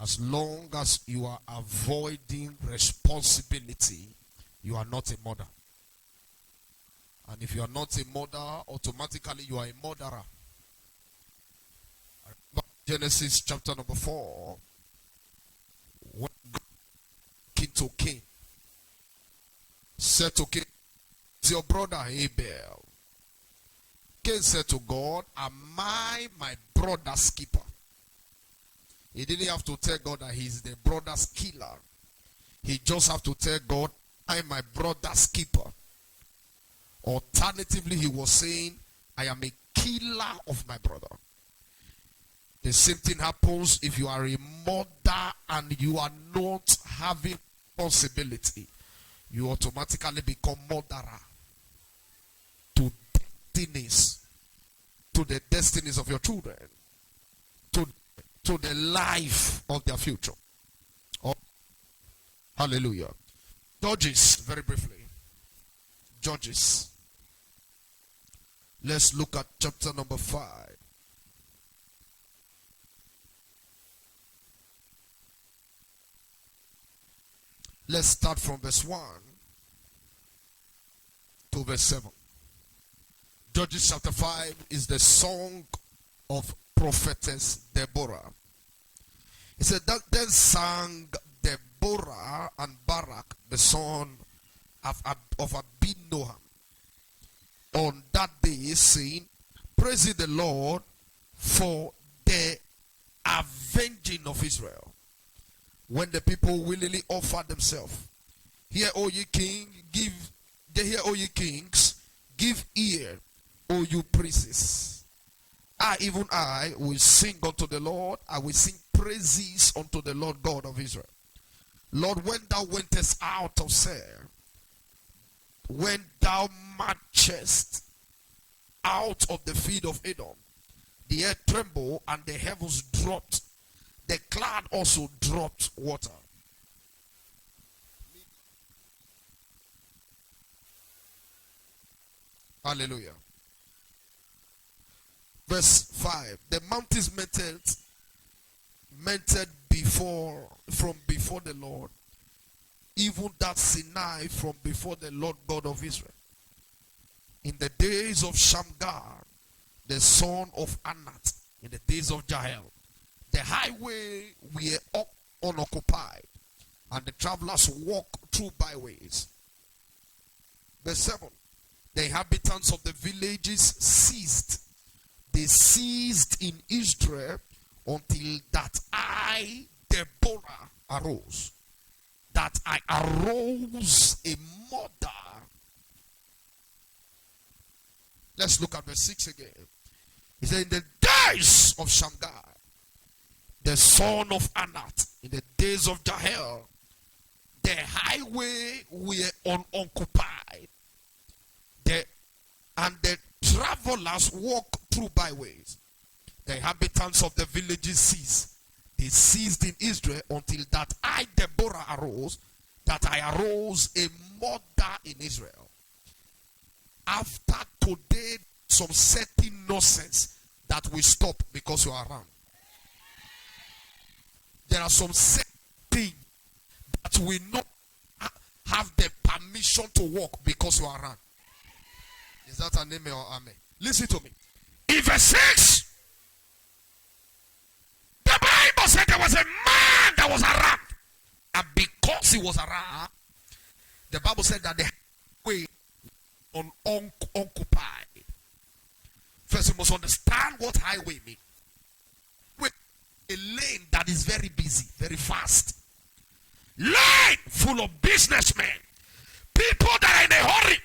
as long as you are avoiding responsibility, you are not a mother. And if you are not a mother, automatically you are a murderer. Genesis chapter number 4, when God came to Cain, said to Cain, "It's your brother Abel." Cain said to God, "Am I my brother's keeper?" He didn't have to tell God that he's the brother's killer. He just have to tell God, "I am my brother's keeper." Alternatively, he was saying, "I am a killer of my brother." The same thing happens if you are a mother and you are not having responsibility. You automatically become murderer to destinies, to the destinies of your children, to the life of their future. Or Hallelujah. Judges, very briefly. Judges. Let's look at chapter number 5. Let's start from verse 1 to verse 7. Judges chapter 5 is the song of prophetess Deborah. It said that then sang Deborah and Barak, the son of Abinoam, on that day, saying, praise ye the Lord for the avenging of Israel, when the people willingly offer themselves. Hear, O ye kings, give ear, O you princes. Even I will sing unto the Lord. I will sing praises unto the Lord God of Israel. Lord, when thou wentest out of Seir, when thou marchest out of the field of Edom, the earth trembled and the heavens dropped. The cloud also dropped water. Hallelujah. Verse 5. The mountains melted from before the Lord, even that Sinai from before the Lord God of Israel. In the days of Shamgar, the son of Anat, in the days of Jael, the highway were unoccupied, and the travelers walked through byways. Verse 7. The inhabitants of the villages ceased. They ceased in Israel until that I, Deborah, arose. That I arose a mother. Let's look at verse 6 again. He said, in the days of Shamgar, the son of Anat, in the days of Jael, the highway were unoccupied, and the travelers walked through byways. The inhabitants of the villages ceased. They ceased in Israel until that I, Deborah, arose, that I arose a mother in Israel. After today, some certain nonsense that will stop because you are around. There are some certain things that will not have the permission to walk because you are around. Is that an amen or amen? Listen to me. In verse 6, the Bible said there was a man that was around. And because he was around, the Bible said that the way unoccupied. First, you must understand what highway means. A lane that is very busy, very fast. Lane full of businessmen. People that are in a hurry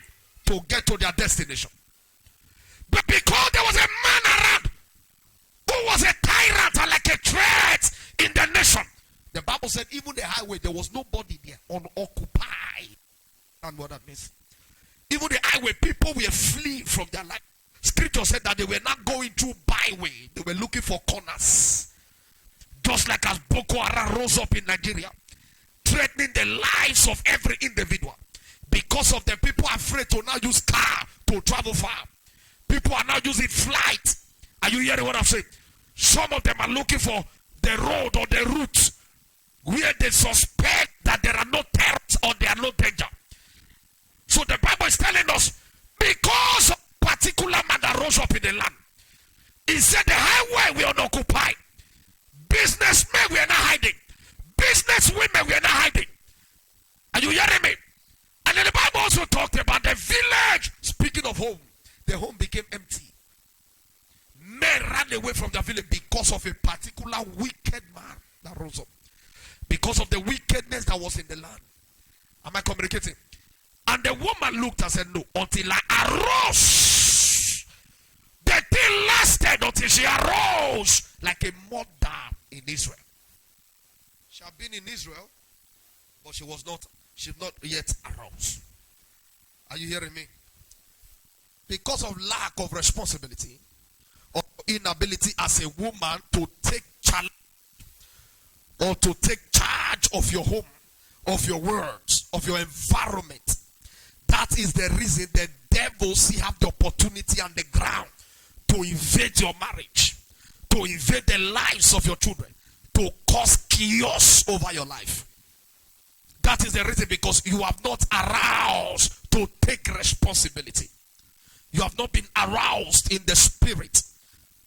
to get to their destination. But because there was a man around who was a tyrant and like a threat in the nation, the Bible said even the highway, there was nobody there, unoccupied. And what that means? Even the highway, people were fleeing from their life. Scripture said that they were not going through byway. They were looking for corners. Just like as Boko Haram rose up in Nigeria, threatening the lives of every individual. Because of the people afraid to now use car to travel far. People are now using flight. Are you hearing what I'm saying? Some of them are looking for the road or the route where they suspect that there are no terrors or there are no danger. So the Bible is telling us, because of a particular man that rose up in the land, he said the highway will unoccupied. Businessmen were not hiding. Businesswomen were not hiding. Are you hearing me? And then the Bible also talked about the village. Speaking of home, the home became empty. Men ran away from the village because of a particular wicked man that rose up. Because of the wickedness that was in the land. Am I communicating? And the woman looked and said, no, until I arose. The thing lasted until she arose like a mother in Israel. She had been in Israel, but she was not yet aroused. Are you hearing me? Because of lack of responsibility or inability as a woman to take charge or to take charge of your home of your words, of your environment. That is the reason the devil see have the opportunity on the ground to invade your marriage, to invade the lives of your children, to cause chaos over your life. That is the reason, because you have not aroused to take responsibility. You have not been aroused in the spirit.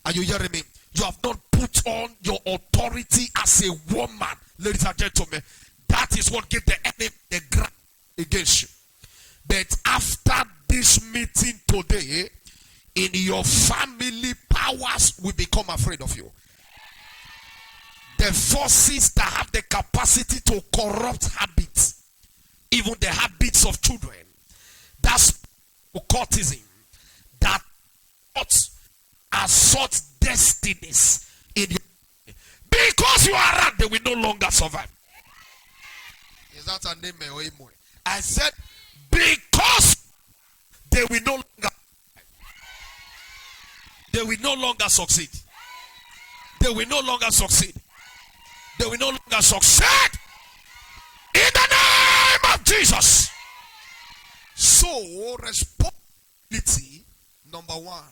Are you hearing me? You have not put on your authority as a woman, ladies and gentlemen. That is what gave the enemy the ground against you. But after this meeting today, in your family, powers will become afraid of you. The forces that have the capacity to corrupt habits, even the habits of children, that's occultism, that assault destinies in you. Because you are around, they will no longer survive. Is that a name or a more? I said, because they will no longer, they will no longer succeed. They will no longer succeed. They will no longer succeed. In the name of Jesus. So, responsibility number one.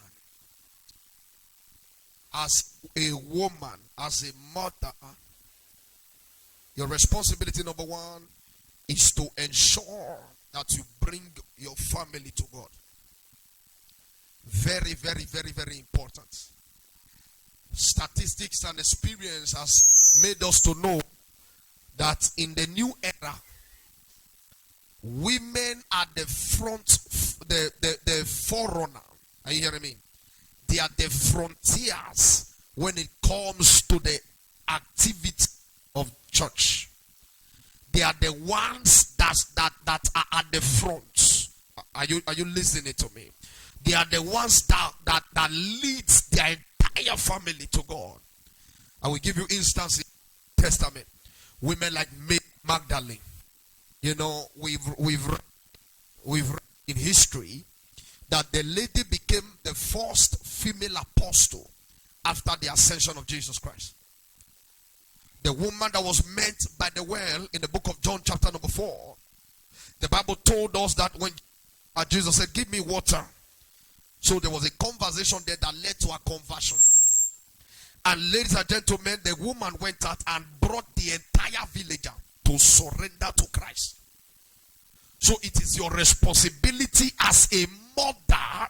As a woman, as a mother, your responsibility number one is to ensure that you bring your family to God. Very, very, very, very important. Statistics and experience has made us to know that in the new era, women are the front, the forerunner. Are you hearing me? They are the frontiers when it comes to the activity of church. They are the ones that are at the front. Are you listening to me? They are the ones that leads their entire family to God. I will give you instances in the Testament. Women like Mary Magdalene. You know, we've read in history that the lady became the first female apostle after the ascension of Jesus Christ. The woman that was met by the well in the book of John chapter number 4. The Bible told us that when Jesus said, give me water. So there was a conversation there that led to a conversion. And ladies and gentlemen, the woman went out and brought the entire villager to surrender to Christ. So it is your responsibility as a mother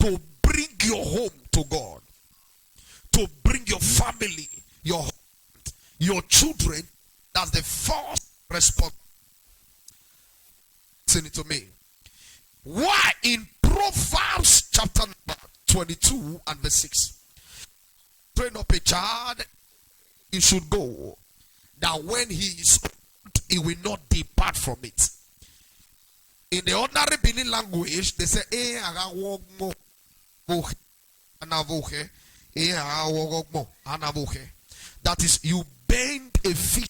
to bring your home to God. To bring your family, your children. That's the first responsibility. Listen to me. Why in Proverbs chapter 22 and verse 6. Train up a child, he should go, that when he is old, he will not depart from it. In the ordinary Benin language, they say, that is, you bend a fish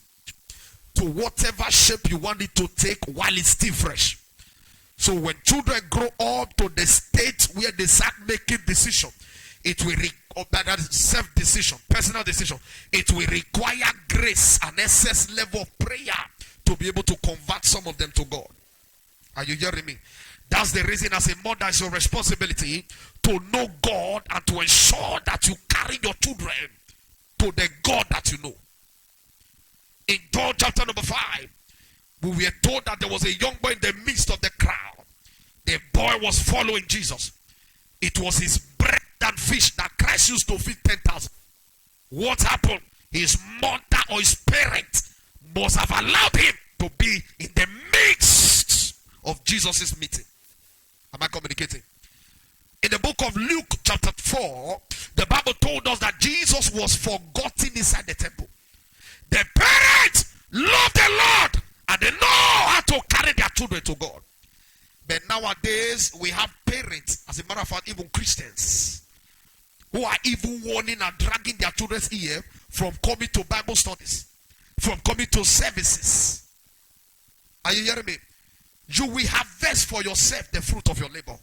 to whatever shape you want it to take while it's still fresh. So when children grow up to the state where they start making decisions, it will require self-decision, personal decision. It will require grace and excess level of prayer to be able to convert some of them to God. Are you hearing me? That's the reason as a mother it's your responsibility to know God and to ensure that you carry your children to the God that you know. In John chapter number 5, we were told that there was a young boy in the midst of the crowd. The boy was following Jesus. It was his bread and fish that Christ used to feed 10,000. What happened? His mother or his parent must have allowed him to be in the midst of Jesus' meeting. Am I communicating? In the book of Luke chapter 4, the Bible told us that Jesus was forgotten inside the temple. The parents love the Lord and they know how to carry their children to God. But nowadays, we have parents, as a matter of fact, even Christians, who are even warning and dragging their children's ear from coming to Bible studies, from coming to services. Are you hearing me? You will harvest for yourself the fruit of your labor.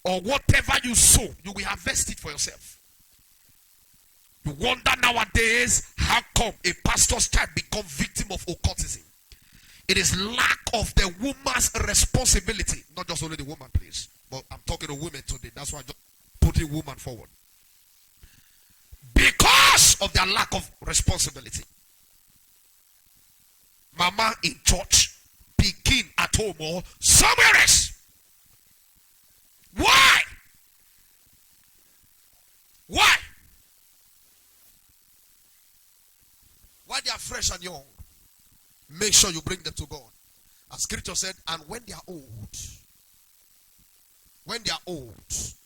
Or whatever you sow, you will harvest it for yourself. You wonder nowadays how come a pastor's child become victim of occultism. It is lack of the woman's responsibility. Not just only the woman, please. But I'm talking to women today. That's why I'm just putting woman forward. Because of their lack of responsibility. Mama in church, begin at home or somewhere else. Why? Why? While they are fresh and young, make sure you bring them to God. As scripture said, and when they are old,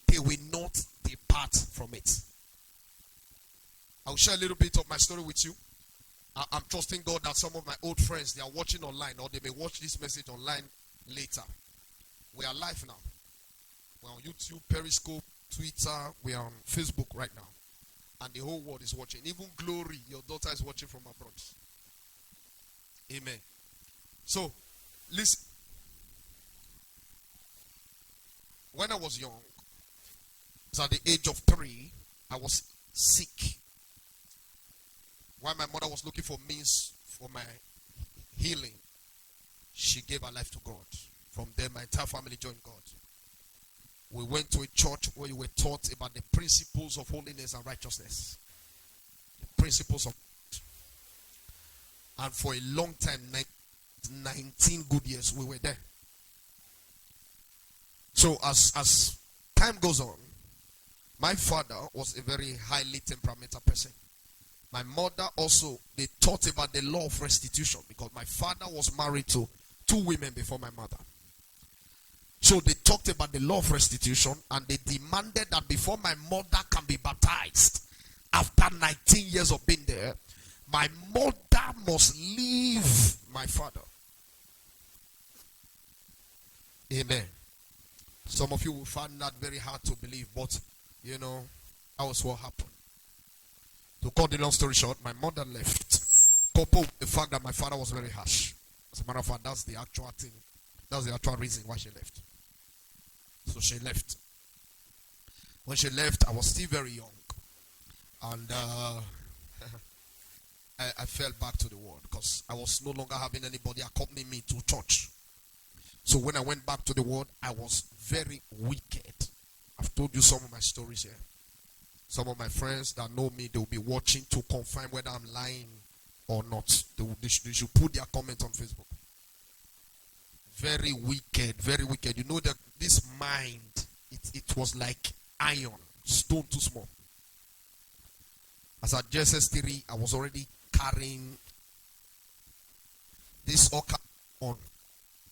they will not depart from it. I'll share a little bit of my story with you. I'm trusting God that some of my old friends, they are watching online, or they may watch this message online later. We are live now. We're on YouTube, Periscope, Twitter. We are on Facebook right now. And the whole world is watching. Even Glory, your daughter, is watching from abroad. Amen. So, listen. When I was young, so at the age of 3, I was sick. While my mother was looking for means for my healing, she gave her life to God. From there, my entire family joined God. We went to a church where we were taught about the principles of holiness and righteousness. The principles of God. And for a long time, 19 good years, we were there. So as time goes on, my father was a very highly temperamental person. My mother also, they taught about the law of restitution because my father was married to 2 women before my mother. So they talked about the law of restitution and they demanded that before my mother can be baptized, after 19 years of being there, my mother must leave my father. Amen. Some of you will find that very hard to believe, but you know, that was what happened. To cut the long story short, my mother left. Coupled with the fact that my father was very harsh. As a matter of fact, that's the actual thing. That's the actual reason why she left. So she left. When she left, I was still very young. And I fell back to the world because I was no longer having anybody accompany me to church. So when I went back to the world, I was very wicked. I've told you some of my stories here. Some of my friends that know me, they will be watching to confirm whether I'm lying or not. They should put their comment on Facebook. Very wicked, very wicked. You know that this mind, it was like iron, stone too small. As at JSS3, I was already carrying this orca on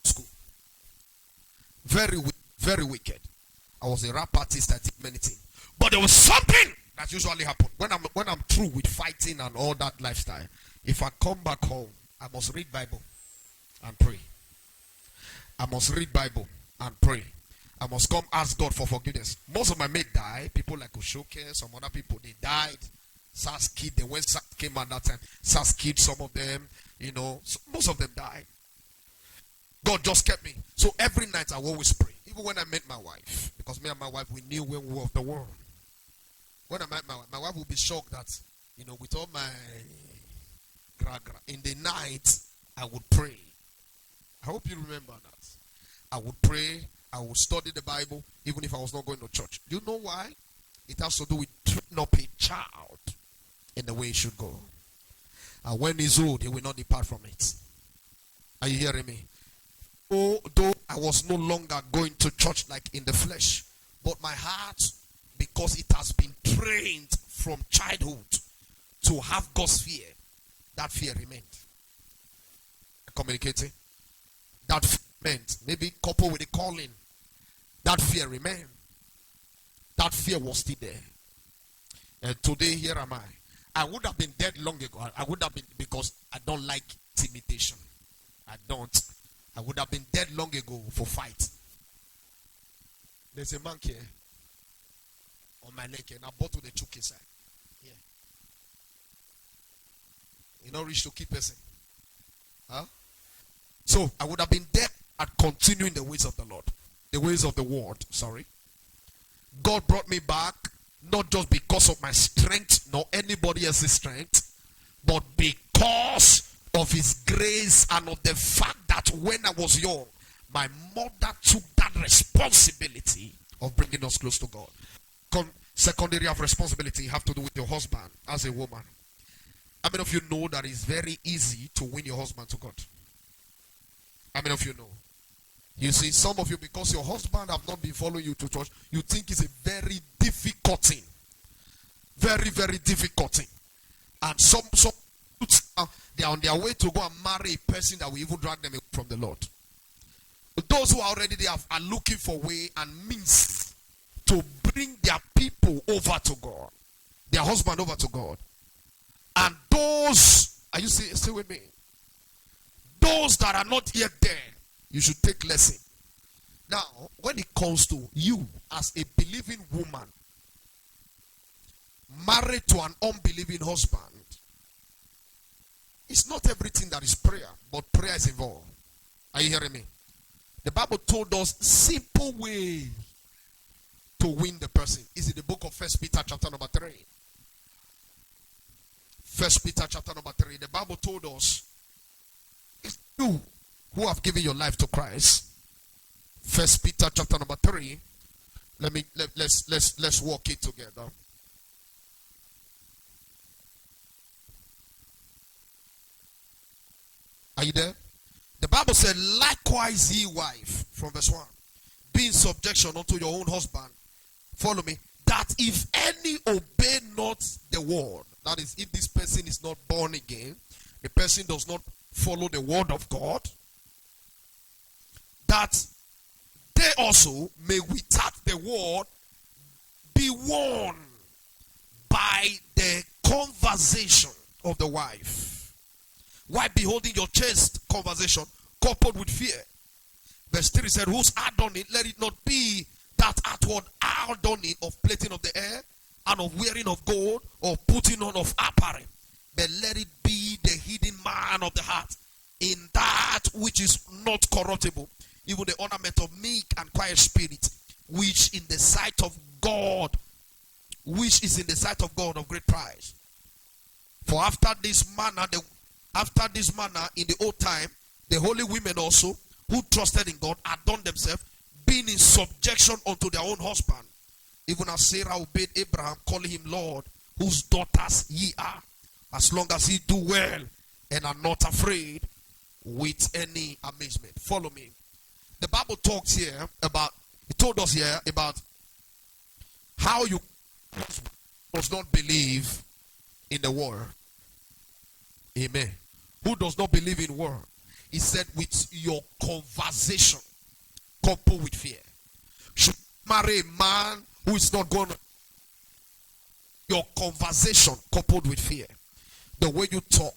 school. Very wicked. I was a rap artist, I did many things. But there was something that usually happened. When I'm through with fighting and all that lifestyle, if I come back home, I must read Bible and pray. I must read Bible and pray. I must come ask God for forgiveness. Most of my mates died. People like Oshoke, some other people, they died. SAS kid, then when SAS came at that time, SAS kid, some of them, you know, so most of them died. God just kept me. So every night I always pray. Even when I met my wife, because me and my wife, we knew when we were of the world. When I met my wife would be shocked that, you know, with all my in the night, I would pray. I hope you remember that. I would pray. I would study the Bible, even if I was not going to church. Do you know why? It has to do with training up a child in the way he should go. And when he's old, he will not depart from it. Are you hearing me? Although I was no longer going to church like in the flesh, but my heart, because it has been trained from childhood to have God's fear, that fear remained. Communicating. That fear remained. Maybe coupled with the calling, that fear remained. That fear was still there. And today, here am I. I would have been dead long ago. I would have been, because I don't like intimidation. I don't. I would have been dead long ago for fight. There's a mark here on my neck, and I bought to the choke inside. Here. You don't reach to keep person. Huh? So I would have been dead at continuing the ways of the Lord. The ways of the world, sorry. God brought me back, not just because of my strength, nor anybody else's strength, but because of his grace and of the fact that when I was young, my mother took that responsibility of bringing us close to God. Second area of responsibility have to do with your husband as a woman. How many of you know that it's very easy to win your husband to God? How many of you know? You see, some of you, because your husband have not been following you to church, you think it's a very difficult thing. Very, very difficult thing. And some they are on their way to go and marry a person that will even drag them away from the Lord. But those who are already there are looking for way and means to bring their people over to God, their husband over to God. And those, are you still with me? Those that are not yet there, you should take lesson. Now, when it comes to you as a believing woman married to an unbelieving husband, it's not everything that is prayer, but prayer is involved. Are you hearing me? The Bible told us simple way to win the person. Is in the book of 1 Peter chapter number 3. 1 Peter chapter number 3. The Bible told us it's you who have given your life to Christ. 1 Peter chapter number 3. Let's walk it together. Are you there? The Bible said, likewise ye wife, from verse 1, be in subjection unto your own husband. Follow me. That if any obey not the word, that is, if this person is not born again, the person does not follow the word of God, that they also may without the word be won by the conversation of the wife. Why beholding your chaste conversation coupled with fear? Verse 3 said, whose adorning, let it not be that outward adorning of plating of the hair and of wearing of gold or putting on of apparel, but let it be the hidden man of the heart, in that which is not corruptible, even the ornament of meek and quiet spirit, which in the sight of God, which is in the sight of God of great price. For after this manner in the old time, the holy women also, who trusted in God, adorned themselves, being in subjection unto their own husband, even as Sarah obeyed Abraham, calling him Lord, whose daughters ye are, as long as ye do well and are not afraid with any amazement. Follow me. The Bible talks here about, it told us here about how you does not believe in the word. Amen. Who does not believe in word? He said, with your conversation coupled with fear. Should marry a man who is not going to. Your conversation coupled with fear. The way you talk.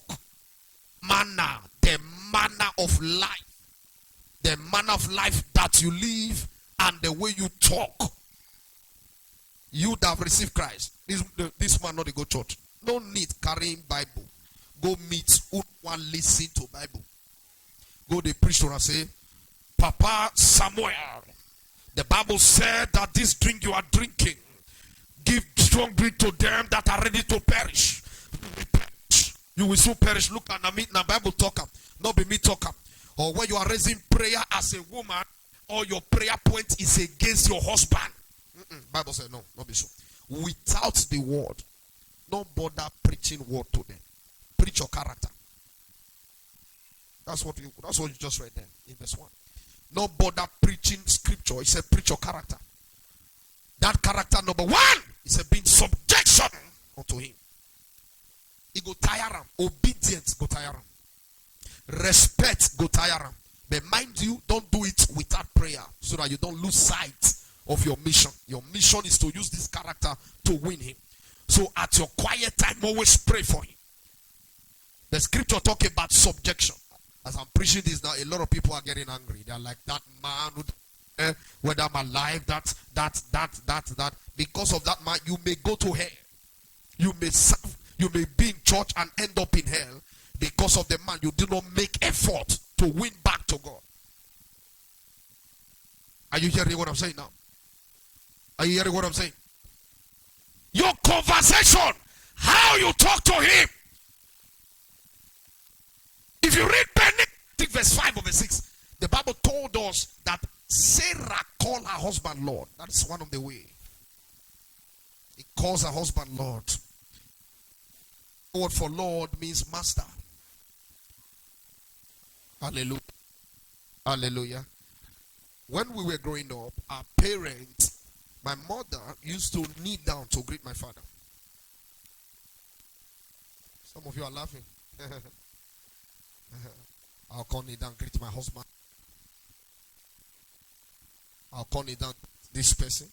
Manner. The manner of life. The manner of life that you live and the way you talk. You that have received Christ. This man not to go church. No need carrying Bible. Go meet who one listen to Bible. Go they preach to and say, Papa Samuel, the Bible said that this drink you are drinking, give strong drink to them that are ready to perish. You will soon perish. Look at me, now Bible talker, not be me talker. Or when you are raising prayer as a woman, or your prayer point is against your husband. Bible said no, not be so. Without the word, don't bother preaching word to them. Preach your character. That's what you just read there in verse 1. No bother preaching scripture. He said preach your character. That character number 1 is being subjection unto him. He go tire him. Obedience go tire him. Respect go tire him. But mind you, don't do it without prayer so that you don't lose sight of your mission. Your mission is to use this character to win him. So at your quiet time, always pray for him. The scripture talk about subjection. As I'm preaching this now, a lot of people are getting angry. They're like, that man would, whether I'm alive, that. Because of that man, you may go to hell. You may serve, you may be in church and end up in hell because of the man. You do not make effort to win back to God. Are you hearing what I'm saying now? Are you hearing what I'm saying? Your conversation, how you talk to him. If you read Benedict verse 5 or verse 6, the Bible told us that Sarah called her husband Lord. That is one of the way. He calls her husband Lord. The word for Lord means master. Hallelujah. Hallelujah. When we were growing up, our parents, my mother used to kneel down to greet my father. Some of you are laughing. I'll call kneel down, greet my husband. I'll call kneel down, this person.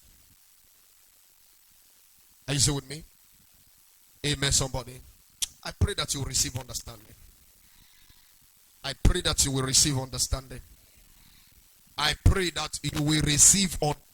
Are you still with me? Amen, somebody. I pray that you will receive understanding. I pray that you will receive understanding. I pray that you will receive understanding.